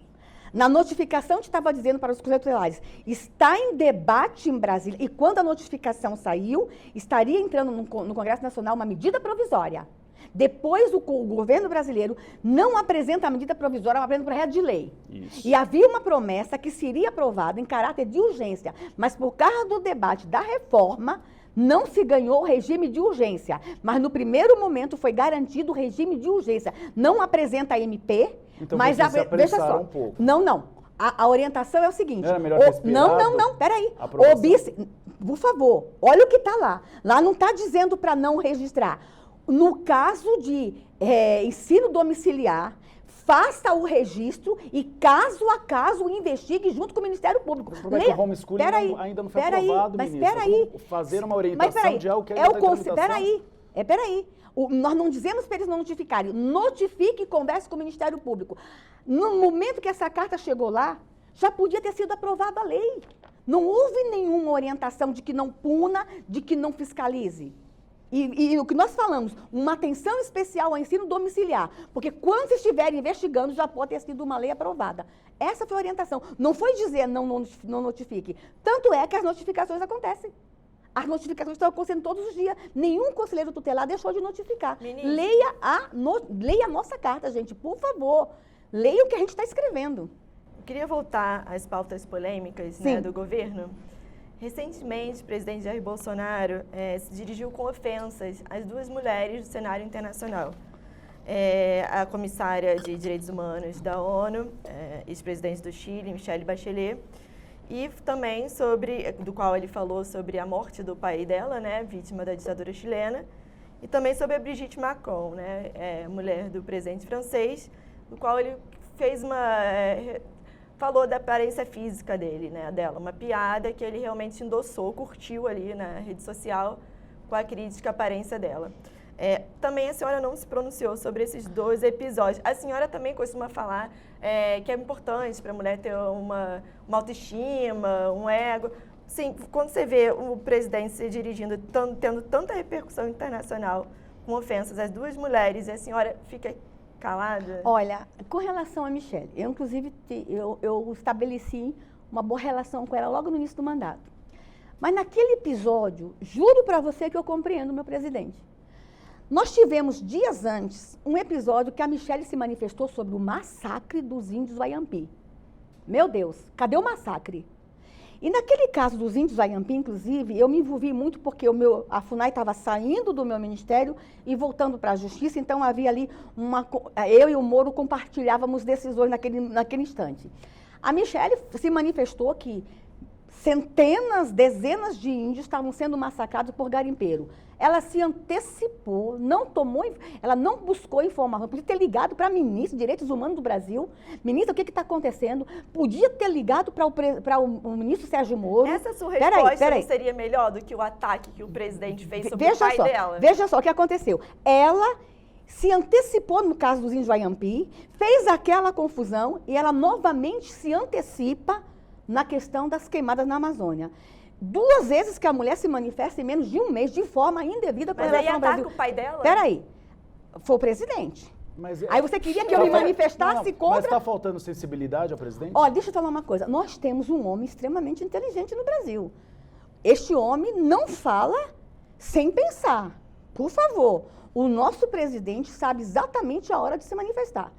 Na notificação que estava dizendo para os conselhos tutelares, está em debate em Brasília, e quando a notificação saiu, estaria entrando no Congresso Nacional uma medida provisória. Depois, o governo brasileiro não apresenta a medida provisória, apresenta um projeto de lei. Isso. E havia uma promessa que seria aprovada em caráter de urgência, mas por causa do debate da reforma, não se ganhou o regime de urgência. Mas no primeiro momento foi garantido o regime de urgência. Não apresenta a MP, então, mas vocês se apressaram um pouco. Não. A orientação é o seguinte. Era melhor ter esperado não, peraí. aprovação. Por favor, olha o que está lá. Lá não está dizendo para não registrar. No caso de ensino domiciliar, faça o registro e, caso a caso, investigue junto com o Ministério Público. O problema é que o homeschooling ainda não foi aprovado, ministra. Vamos fazer uma orientação de algo que ainda está em tramitação. Peraí. Nós não dizemos para eles não notificarem. Notifique e converse com o Ministério Público. No momento que essa carta chegou lá, já podia ter sido aprovada a lei. Não houve nenhuma orientação de que não puna, de que não fiscalize. E o que nós falamos, uma atenção especial ao ensino domiciliar, porque quando se estiver investigando, já pode ter sido uma lei aprovada. Essa foi a orientação. Não foi dizer não notifique. Tanto é que as notificações acontecem. As notificações estão acontecendo todos os dias. Nenhum conselheiro tutelar deixou de notificar. Leia a nossa carta, gente, por favor. Leia o que a gente está escrevendo. Eu queria voltar às pautas polêmicas, né, do governo. Recentemente, o presidente Jair Bolsonaro se dirigiu com ofensas às duas mulheres do cenário internacional. A comissária de Direitos Humanos da ONU, ex-presidente do Chile, Michelle Bachelet, e também do qual ele falou sobre a morte do pai dela, né, vítima da ditadura chilena, e também sobre a Brigitte Macron, né, mulher do presidente francês, do qual ele fez falou da aparência física dela, uma piada que ele realmente endossou, curtiu ali na rede social com a crítica à aparência dela. Também a senhora não se pronunciou sobre esses dois episódios. A senhora também costuma falar que é importante para a mulher ter uma autoestima, um ego. Sim, quando você vê o presidente se dirigindo, tendo tanta repercussão internacional com ofensas às duas mulheres, e a senhora fica calada? Olha, com relação a Michelle, eu inclusive eu estabeleci uma boa relação com ela logo no início do mandato. Mas naquele episódio, juro para você que eu compreendo, meu presidente. Nós tivemos dias antes um episódio que a Michelle se manifestou sobre o massacre dos índios Wayampi. Meu Deus, cadê o massacre? E naquele caso dos índios Wayampi, inclusive, eu me envolvi muito porque a FUNAI estava saindo do meu ministério e voltando para a Justiça, então havia ali eu e o Moro compartilhávamos decisões naquele instante. A Michelle se manifestou que dezenas de índios estavam sendo massacrados por garimpeiro. Ela se antecipou, ela não buscou informação, podia ter ligado para a ministra de Direitos Humanos do Brasil. Ministra, o que está acontecendo? Podia ter ligado para o ministro Sérgio Moro. Essa sua resposta não seria melhor do que o ataque que o presidente fez sobre o pai dela? Veja só o que aconteceu. Ela se antecipou no caso dos índios Wayampi, fez aquela confusão e ela novamente se antecipa na questão das queimadas na Amazônia. 2 vezes que a mulher se manifesta em menos de um mês, de forma indevida com relação ao Brasil. Mas aí ataca o pai dela? Peraí, foi o presidente. Aí você queria que eu me manifestasse contra... Mas está faltando sensibilidade ao presidente? Ó, deixa eu falar uma coisa. Nós temos um homem extremamente inteligente no Brasil. Este homem não fala sem pensar. Por favor, o nosso presidente sabe exatamente a hora de se manifestar.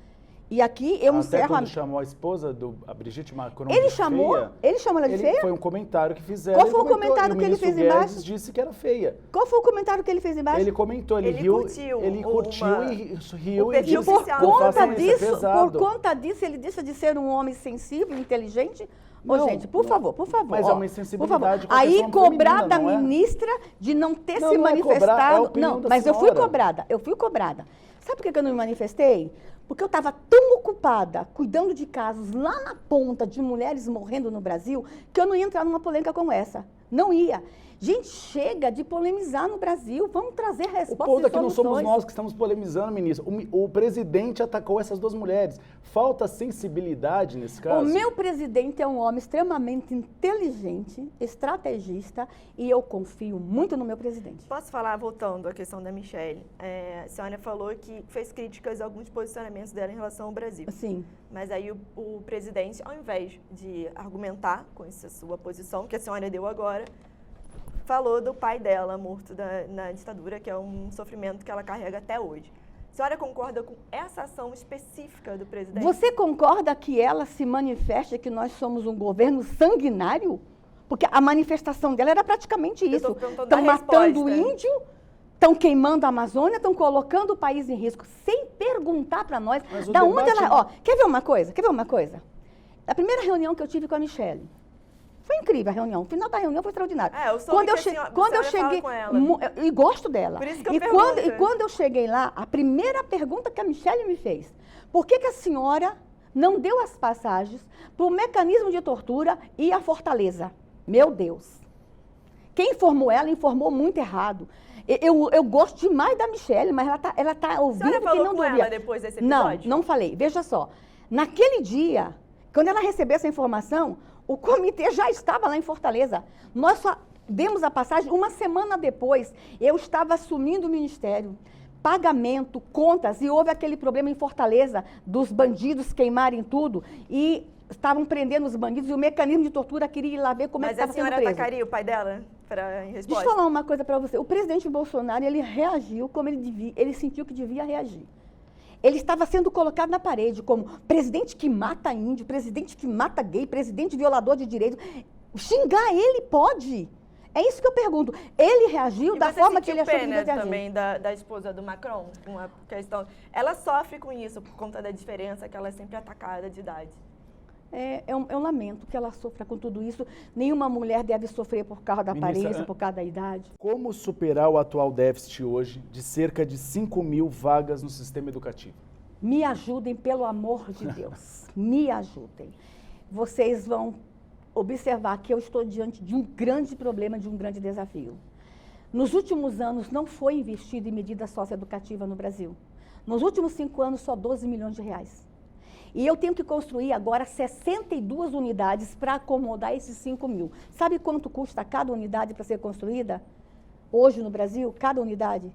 E aqui eu encerro... Até quando chamou a esposa, a Brigitte Macron, Ele de chamou? feia, Ele chamou ela de feia? Foi um comentário que fizeram. Qual foi o comentário que ele fez Guedes embaixo? Disse que era feia. Qual foi o comentário que ele fez embaixo? Ele comentou, ele curtiu e riu o e perfil disse, oficial. Por conta disso, ele deixa de ser um homem sensível, inteligente. Ô, Não, gente, por favor. Mas é uma insensibilidade com a Aí questão cobrar feminina, da não é? ministra de não ter Não, se não é manifestado. cobrar, é a opinião da mas eu fui senhora. cobrada. Sabe por que eu não me manifestei? Porque eu estava tão ocupada cuidando de casos lá na ponta de mulheres morrendo no Brasil que eu não ia entrar numa polêmica como essa. Não ia. Gente, chega de polemizar no Brasil. Vamos trazer respostas O ponto é que e não somos soluções. nós que estamos polemizando, ministro. O presidente atacou essas duas mulheres. Falta sensibilidade nesse caso? O meu presidente é um homem extremamente inteligente, estrategista, e eu confio muito no meu presidente. Posso falar, voltando à questão da Michelle? A senhora falou que fez críticas a alguns posicionamentos dela em relação ao Brasil. Sim. Mas aí o presidente, ao invés de argumentar com essa sua posição, que a senhora deu agora, falou do pai dela morto na ditadura, que é um sofrimento que ela carrega até hoje. A senhora concorda com essa ação específica do presidente? Você concorda que ela se manifeste que nós somos um governo sanguinário? Porque a manifestação dela era praticamente isso. Estão matando o índio, estão queimando a Amazônia, estão colocando o país em risco, sem perguntar para nós. Da onde ela... Ó, quer ver uma coisa? A primeira reunião que eu tive com a Michelle, foi incrível a reunião. O final da reunião foi extraordinário. Eu soube quando eu cheguei com ela. E gosto dela. Por isso que eu pergunto. E quando eu cheguei lá, a primeira pergunta que a Michelle me fez: por que a senhora não deu as passagens para o mecanismo de tortura e a Fortaleza? Meu Deus. Quem informou ela informou muito errado. Eu gosto demais da Michelle, mas ela tá ouvindo que não devia. A senhora falou com ela depois desse episódio? Não falei. Veja só. Naquele dia, quando ela recebeu essa informação, o comitê já estava lá em Fortaleza. Nós só demos a passagem uma semana depois. Eu estava assumindo o ministério. Pagamento, contas, e houve aquele problema em Fortaleza dos bandidos queimarem tudo e estavam prendendo os bandidos e o mecanismo de tortura queria ir lá ver como é que estava sendo preso. Mas a senhora atacaria o pai dela em resposta? Deixa eu falar uma coisa para você. O presidente Bolsonaro, ele reagiu como ele sentiu que devia reagir. Ele estava sendo colocado na parede como presidente que mata índio, presidente que mata gay, presidente violador de direitos. Xingar ele pode. É isso que eu pergunto. Ele reagiu da forma que ele achou que devia reagir. Também da esposa do Macron, com a questão... Ela sofre com isso por conta da diferença que ela é sempre atacada de idade. Eu lamento que ela sofra com tudo isso. Nenhuma mulher deve sofrer por causa da aparência, por causa da idade. Como superar o atual déficit hoje de cerca de 5.000 vagas no sistema educativo? Me ajudem, pelo amor de Deus. Me ajudem. Vocês vão observar que eu estou diante de um grande problema, de um grande desafio. Nos últimos anos, não foi investido em medida socioeducativa no Brasil. Nos últimos 5 anos, só 12 milhões de reais. E eu tenho que construir agora 62 unidades para acomodar esses 5.000. Sabe quanto custa cada unidade para ser construída? Hoje no Brasil, cada unidade?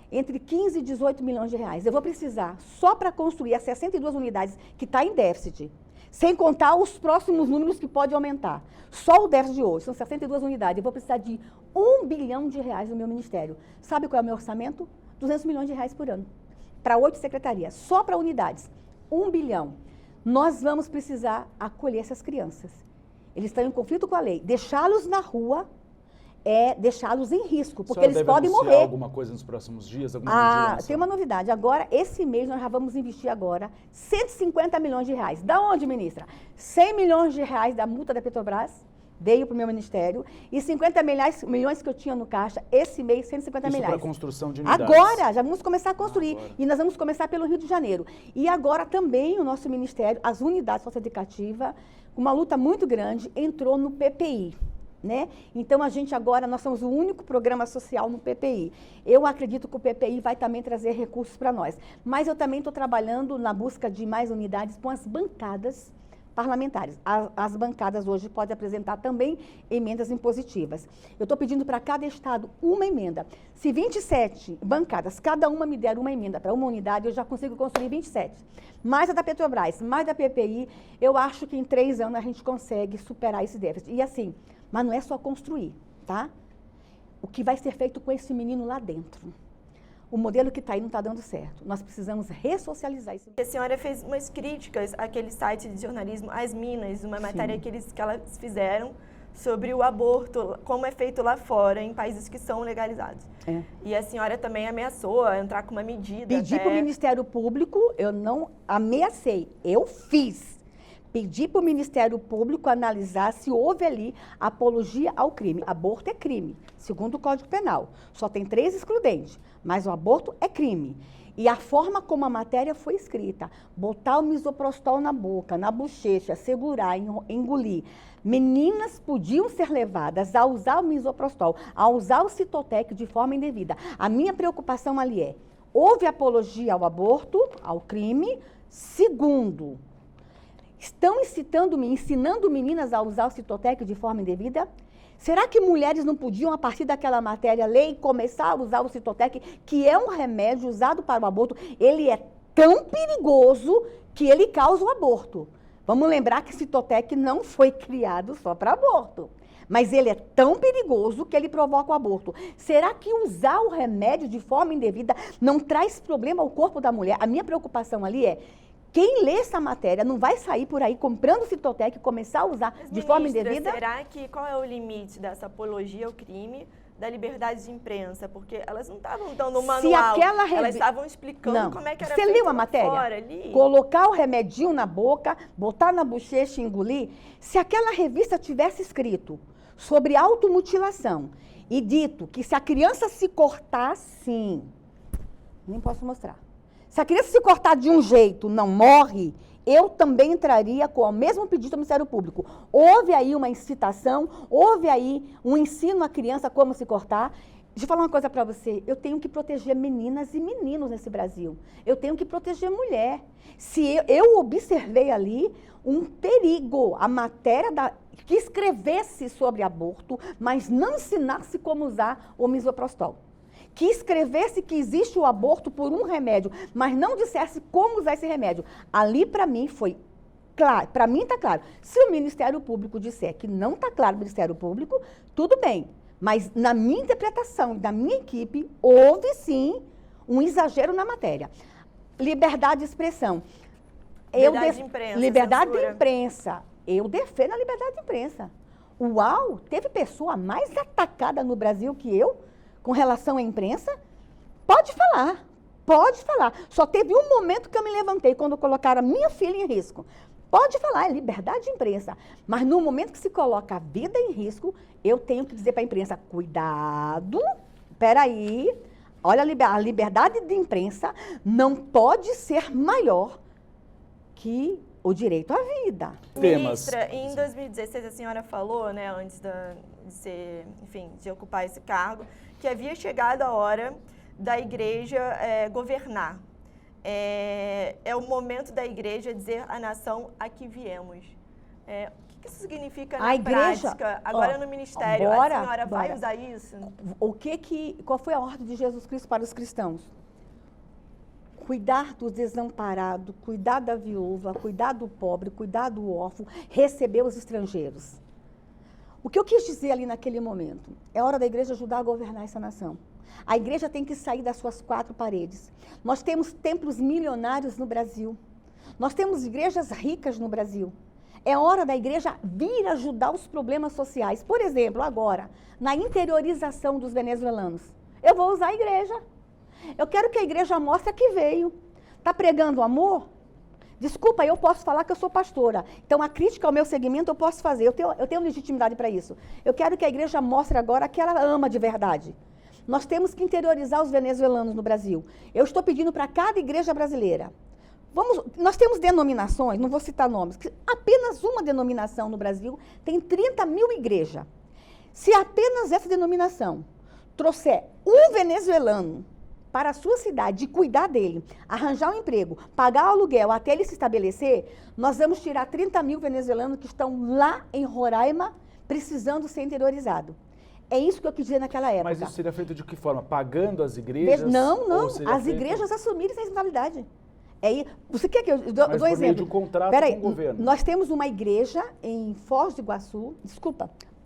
Entre 15 e 18 milhões de reais. Eu vou precisar, só para construir as 62 unidades, que está em déficit, sem contar os próximos números que pode aumentar. Só o déficit de hoje, são 62 unidades. Eu vou precisar de 1 bilhão de reais no meu ministério. Sabe qual é o meu orçamento? 200 milhões de reais por ano. Para 8 secretarias, só para unidades. 1 bilhão. Nós vamos precisar acolher essas crianças. Eles estão em conflito com a lei. Deixá-los na rua é deixá-los em risco, porque eles podem morrer. Alguma coisa nos próximos dias? Tem uma novidade. Agora, esse mês, nós já vamos investir agora 150 milhões de reais. Da onde, ministra? 100 milhões de reais da multa da Petrobras, veio para o meu ministério, e 50 milhões que eu tinha no caixa, esse mês, 150 milhões. Isso para a construção de unidades. Agora, já vamos começar a construir. E nós vamos começar pelo Rio de Janeiro. E agora também o nosso ministério, as unidades socioeducativas, com uma luta muito grande, entrou no PPI. Né? Então, nós somos o único programa social no PPI. Eu acredito que o PPI vai também trazer recursos para nós. Mas eu também estou trabalhando na busca de mais unidades com as bancadas parlamentares. As bancadas hoje podem apresentar também emendas impositivas. Eu estou pedindo para cada estado uma emenda. Se 27 bancadas, cada uma me der uma emenda para uma unidade, eu já consigo construir 27. Mais a da Petrobras, mais da PPI, eu acho que em 3 anos a gente consegue superar esse déficit. E assim, mas não é só construir, tá? O que vai ser feito com esse menino lá dentro? o modelo que está aí não está dando certo. Nós precisamos ressocializar isso. A senhora fez umas críticas àquele site de jornalismo, As Minas, uma matéria que elas fizeram sobre o aborto, como é feito lá fora, em países que são legalizados. E a senhora também ameaçou entrar com uma medida. Pedi para o Ministério Público, eu não ameacei, eu fiz. Pedi para o Ministério Público analisar se houve ali apologia ao crime. Aborto é crime, segundo o Código Penal. Só tem 3 excludentes, mas o aborto é crime. E a forma como a matéria foi escrita, botar o misoprostol na boca, na bochecha, segurar, engolir. Meninas podiam ser levadas a usar o misoprostol, a usar o Citotec de forma indevida. A minha preocupação ali é, houve apologia ao aborto, ao crime. Segundo, estão ensinando meninas a usar o Citotec de forma indevida? Será que mulheres não podiam, a partir daquela matéria, ler e começar a usar o Citotec, que é um remédio usado para o aborto? Ele é tão perigoso que ele causa o aborto. Vamos lembrar que o Citotec não foi criado só para aborto. Mas ele é tão perigoso que ele provoca o aborto. Será que usar o remédio de forma indevida não traz problema ao corpo da mulher? A minha preocupação ali é, quem lê essa matéria não vai sair por aí comprando Citotec e começar a usar de forma indevida? Será que qual é o limite dessa apologia ao crime da liberdade de imprensa? Porque elas não estavam dando um manual, elas estavam explicando como é que era feito. Você leu a matéria? Fora, ali. Colocar o remedinho na boca, botar na bochecha e engolir. Se aquela revista tivesse escrito sobre automutilação e dito que se a criança se cortar, sim, nem posso mostrar. Se a criança se cortar de um jeito, não morre, eu também entraria com o mesmo pedido ao Ministério Público. Houve aí uma incitação, houve aí um ensino à criança como se cortar. Deixa eu falar uma coisa para você, eu tenho que proteger meninas e meninos nesse Brasil. Eu tenho que proteger mulher. Se eu observei ali um perigo, a matéria que escrevesse sobre aborto, mas não ensinasse como usar o misoprostol. Que escrevesse que existe o aborto por um remédio, mas não dissesse como usar esse remédio. Ali, para mim, foi claro. Para mim, está claro. Se o Ministério Público disser que não está claro o Ministério Público, tudo bem. Mas, na minha interpretação e da minha equipe, houve, sim, um exagero na matéria. Liberdade de expressão. Liberdade de imprensa. Liberdade de imprensa. Eu defendo a liberdade de imprensa. O UOL teve pessoa mais atacada no Brasil que eu, com relação à imprensa, pode falar. Só teve um momento que eu me levantei, quando colocaram a minha filha em risco. Pode falar, é liberdade de imprensa. Mas no momento que se coloca a vida em risco, eu tenho que dizer para a imprensa, cuidado, peraí, olha, a liberdade de imprensa não pode ser maior que o direito à vida. Ministra, em 2016 a senhora falou, né, antes de ocupar esse cargo, que havia chegado a hora da igreja governar. É o momento da igreja dizer à nação, aqui viemos. O que isso significa na prática? Agora no ministério, a senhora vai usar isso? Qual foi a ordem de Jesus Cristo para os cristãos? Cuidar do desamparado, cuidar da viúva, cuidar do pobre, cuidar do órfão, receber os estrangeiros. O que eu quis dizer ali naquele momento? É hora da igreja ajudar a governar essa nação. A igreja tem que sair das suas 4 paredes. Nós temos templos milionários no Brasil. Nós temos igrejas ricas no Brasil. É hora da igreja vir ajudar os problemas sociais. Por exemplo, agora, na interiorização dos venezuelanos. Eu vou usar a igreja. Eu quero que a igreja mostre que veio. Está pregando amor? Desculpa, eu posso falar que eu sou pastora. Então, a crítica ao meu segmento eu posso fazer. Eu tenho legitimidade para isso. Eu quero que a igreja mostre agora que ela ama de verdade. Nós temos que interiorizar os venezuelanos no Brasil. Eu estou pedindo para cada igreja brasileira. Nós temos denominações, não vou citar nomes, que apenas uma denominação no Brasil tem 30 mil igrejas. Se apenas essa denominação trouxer um venezuelano para a sua cidade, de cuidar dele, arranjar um emprego, pagar o aluguel até ele se estabelecer, nós vamos tirar 30 mil venezuelanos que estão lá em Roraima precisando ser interiorizados. É isso que eu quis dizer naquela época. Mas isso seria feito de que forma? Pagando as igrejas? Não. As igrejas assumirem essa responsabilidade. Você quer que eu dou exemplo? Mas por meio de um contrato com o governo. Nós temos uma igreja em Foz do Iguaçu,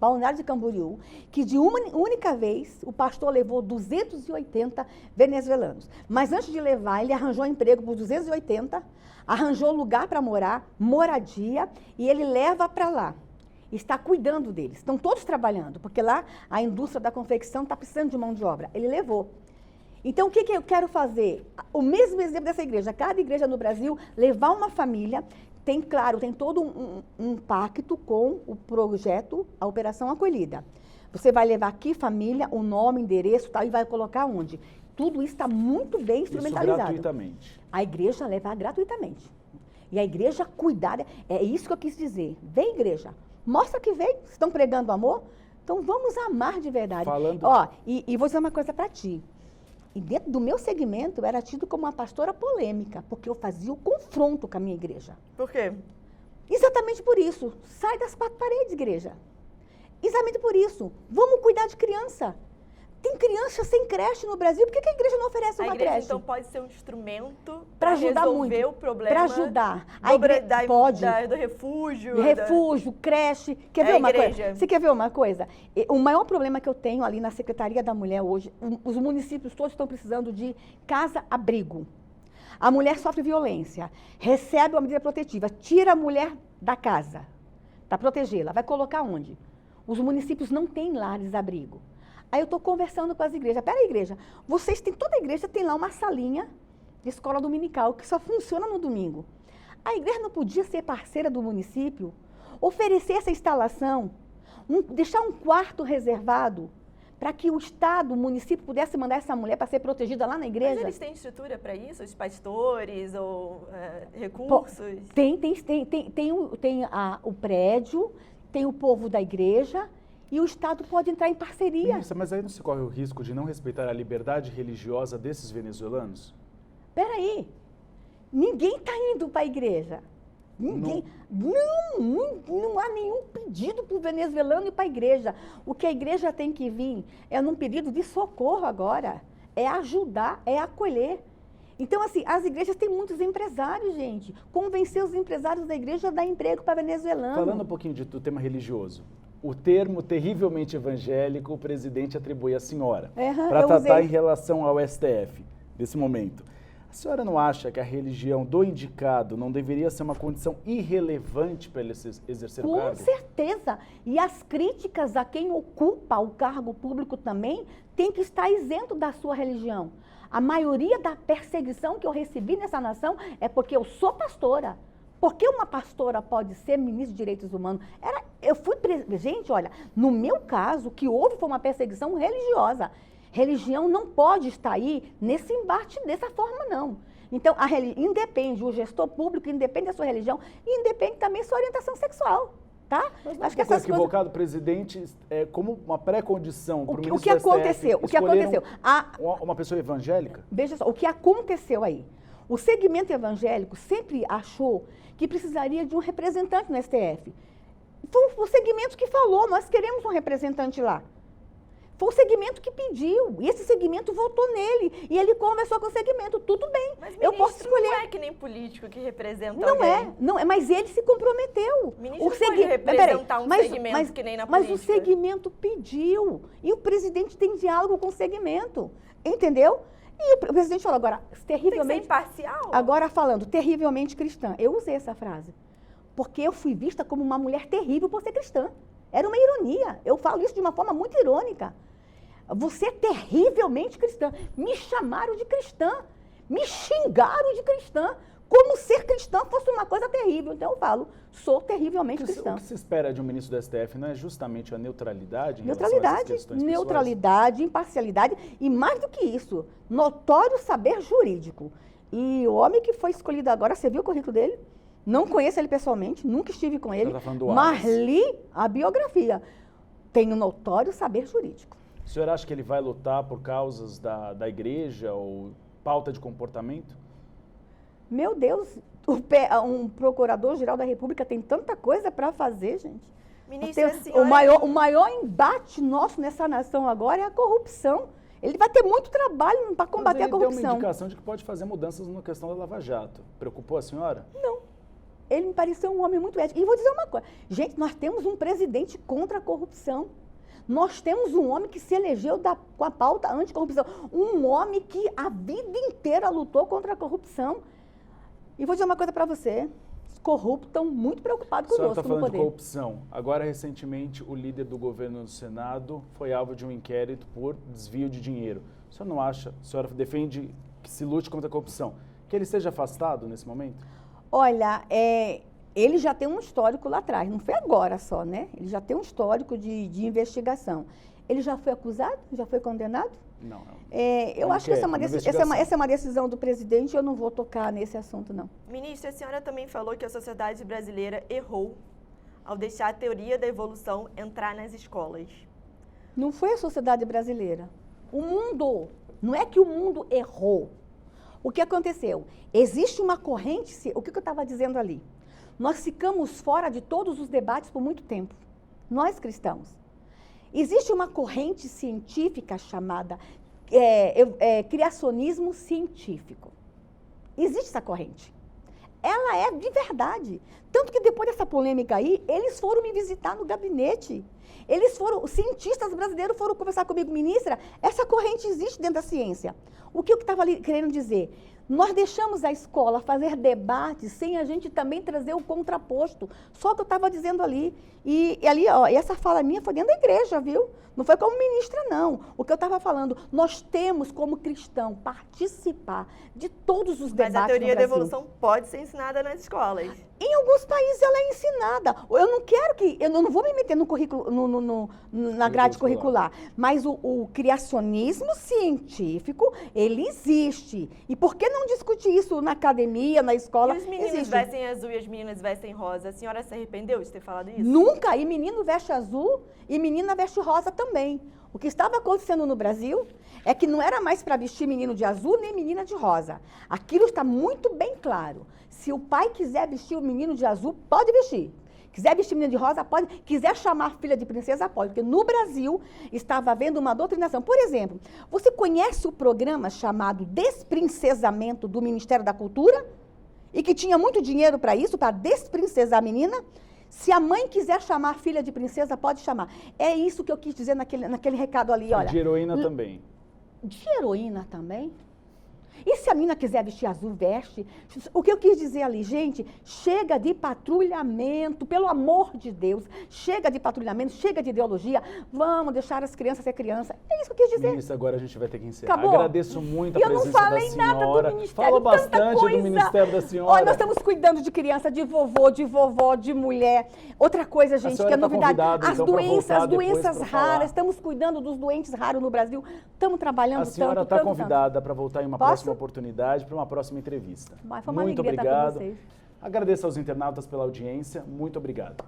Balneário de Camboriú, que de uma única vez o pastor levou 280 venezuelanos. Mas antes de levar, ele arranjou emprego por 280, arranjou lugar para morar, moradia, e ele leva para lá. Está cuidando deles. Estão todos trabalhando, porque lá a indústria da confecção está precisando de mão de obra. Ele levou. Então, o que eu quero fazer? O mesmo exemplo dessa igreja. Cada igreja no Brasil levar uma família, tem todo um pacto com o projeto, a Operação Acolhida. Você vai levar aqui família, o nome, endereço, tal, e vai colocar onde? Tudo isso está muito bem instrumentalizado. Isso gratuitamente. A igreja levar gratuitamente. E a igreja cuidar, é isso que eu quis dizer. Vem, igreja, mostra que vem, estão pregando amor, então vamos amar de verdade. Ó, e vou dizer uma coisa para ti. E dentro do meu segmento, eu era tido como uma pastora polêmica, porque eu fazia o confronto com a minha igreja. Por quê? Exatamente por isso. Sai das quatro paredes, igreja. Exatamente por isso. Vamos cuidar de criança. Tem criança sem creche no Brasil, por que a igreja não oferece uma creche? A igreja, então, pode ser um instrumento para ajudar resolver muito, o problema. Para ajudar. A igreja pode. Do refúgio. Refúgio, creche. Quer ver uma coisa? Você quer ver uma coisa? O maior problema que eu tenho ali na Secretaria da Mulher hoje, os municípios todos estão precisando de casa-abrigo. A mulher sofre violência, recebe uma medida protetiva, tira a mulher da casa para protegê-la. Vai colocar onde? Os municípios não têm lares-abrigo. Aí eu estou conversando com as igrejas. Peraí, igreja, toda igreja tem lá uma salinha de escola dominical que só funciona no domingo. A igreja não podia ser parceira do município, oferecer essa instalação, deixar um quarto reservado para que o Estado, o município, pudesse mandar essa mulher para ser protegida lá na igreja? Mas eles têm estrutura para isso? Os pastores ou recursos? Tem o prédio, tem o povo da igreja, e o Estado pode entrar em parceria. Ministra, mas aí não se corre o risco de não respeitar a liberdade religiosa desses venezuelanos? Peraí, ninguém está indo para a igreja. Ninguém. Não há nenhum pedido para o venezuelano ir para a igreja. O que a igreja tem que vir é num pedido de socorro agora. É ajudar, é acolher. Então, assim, as igrejas têm muitos empresários, gente. Convencer os empresários da igreja a dar emprego para venezuelano. Falando um pouquinho do tema religioso. O termo terrivelmente evangélico, o presidente atribui à senhora, para tratar em relação ao STF, nesse momento. A senhora não acha que a religião do indicado não deveria ser uma condição irrelevante para ele exercer o cargo? Com certeza. E as críticas a quem ocupa o cargo público também tem que estar isento da sua religião. A maioria da perseguição que eu recebi nessa nação é porque eu sou pastora. Por que uma pastora pode ser ministra de Direitos Humanos? Gente, olha, no meu caso, o que houve foi uma perseguição religiosa. Religião não pode estar aí nesse embate dessa forma, não. Então, independe, o gestor público independe da sua religião e independe também da sua orientação sexual, tá? Mas não acho que essas equivocado, presidente, como uma pré-condição para o ministro do STF o que aconteceu? Uma pessoa evangélica? Veja só, o que aconteceu aí? O segmento evangélico sempre achou que precisaria de um representante no STF. Foi o segmento que falou, nós queremos um representante lá. Foi o segmento que pediu, e esse segmento votou nele, e ele conversou com o segmento, tudo bem, mas eu posso escolher. Não é que nem político que representa não alguém. Não é, mas ele se comprometeu. O ministro não pode representar segmento que nem na política. Mas o segmento pediu, e o presidente tem diálogo com o segmento, entendeu? E o presidente falou agora, terrivelmente... Tem que ser imparcial? Agora falando, terrivelmente cristã. Eu usei essa frase, porque eu fui vista como uma mulher terrível por ser cristã. Era uma ironia. Eu falo isso de uma forma muito irônica. Você é terrivelmente cristã. Me chamaram de cristã. Me xingaram de cristã. Como ser cristã fosse uma coisa terrível. Então eu falo, sou terrivelmente cristã. O que se espera de um ministro do STF não é justamente a neutralidade em relação a essas questões pessoais? Neutralidade, imparcialidade e mais do que isso, notório saber jurídico. E o homem que foi escolhido agora, você viu o currículo dele? Não conheço ele pessoalmente, nunca estive com ele, mas li a biografia. Tenho notório saber jurídico. O senhor acha que ele vai lutar por causas da igreja ou pauta de comportamento? Meu Deus, um procurador-geral da República tem tanta coisa para fazer, gente. Ministra, o maior embate nosso nessa nação agora é a corrupção. Ele vai ter muito trabalho para combater a corrupção. Ele deu uma indicação de que pode fazer mudanças na questão da Lava Jato. Preocupou a senhora? Não. ele me pareceu um homem muito ético. E vou dizer uma coisa, gente, nós temos um presidente contra a corrupção. Nós temos um homem que se elegeu com a pauta anticorrupção. Um homem que a vida inteira lutou contra a corrupção. E vou dizer uma coisa para você, os corruptos estão muito preocupados conosco no poder. A senhora está falando de corrupção. Agora, recentemente, o líder do governo no Senado foi alvo de um inquérito por desvio de dinheiro. A senhora não acha, a senhora defende que se lute contra a corrupção, que ele seja afastado nesse momento? Olha, ele já tem um histórico lá atrás, não foi agora só, né? Ele já tem um histórico de investigação. Ele já foi acusado? Já foi condenado? Não. Eu acho que essa é uma decisão do presidente, eu não vou tocar nesse assunto, não. Ministra, a senhora também falou que a sociedade brasileira errou ao deixar a teoria da evolução entrar nas escolas. Não foi a sociedade brasileira. O mundo, não é que o mundo errou. O que aconteceu? Existe uma corrente, o que eu estava dizendo ali? Nós ficamos fora de todos os debates por muito tempo, nós cristãos. Existe uma corrente científica chamada criacionismo científico. Existe essa corrente. Ela é de verdade. Tanto que depois dessa polêmica aí, eles foram me visitar no gabinete. Os cientistas brasileiros foram conversar comigo, ministra, essa corrente existe dentro da ciência. O que eu estava querendo dizer? Nós deixamos a escola fazer debates sem a gente também trazer o contraposto. Só o que eu estava dizendo ali. E ali, ó, essa fala minha foi dentro da igreja, viu? Não foi como ministra, não. O que eu estava falando, nós temos como cristão participar de todos os debates no Brasil. Mas a teoria da evolução pode ser ensinada nas escolas. Em alguns países ela é ensinada. Eu não quero eu não vou me meter no currículo, na grade curricular. Mas o criacionismo científico, ele existe. E por que não discutir isso na academia, na escola? E os meninos vestem azul e as meninas vestem rosa. A senhora se arrependeu de ter falado isso? Nunca. E menino veste azul e menina veste rosa também. O que estava acontecendo no Brasil é que não era mais para vestir menino de azul nem menina de rosa. Aquilo está muito bem claro. Se o pai quiser vestir o menino de azul, pode vestir. Quiser vestir menina de rosa, pode. Quiser chamar a filha de princesa, pode. Porque no Brasil estava havendo uma doutrinação. Por exemplo, você conhece o programa chamado Desprincesamento do Ministério da Cultura? E que tinha muito dinheiro para isso, para desprincesar a menina? Se a mãe quiser chamar a filha de princesa, pode chamar. É isso que eu quis dizer naquele recado ali, olha. De heroína também. De heroína também? E se a menina quiser vestir azul, veste. O que eu quis dizer ali, gente, chega de patrulhamento, pelo amor de Deus. Chega de patrulhamento, chega de ideologia. Vamos deixar as crianças ser criança. É isso que eu quis dizer. Ministra, agora a gente vai ter que encerrar. Acabou? Agradeço muito a presença da senhora. Eu não falei nada do Ministério, Fala bastante do Ministério da senhora. Olha, nós estamos cuidando de criança, de vovô, de vovó, de mulher. Outra coisa, gente, que é novidade. As doenças raras. Estamos cuidando dos doentes raros no Brasil. Estamos trabalhando tanto. A senhora está convidada para voltar em uma próxima oportunidade, para uma próxima entrevista. Foi uma alegria estar com vocês. Agradeço aos internautas pela audiência. Muito obrigado.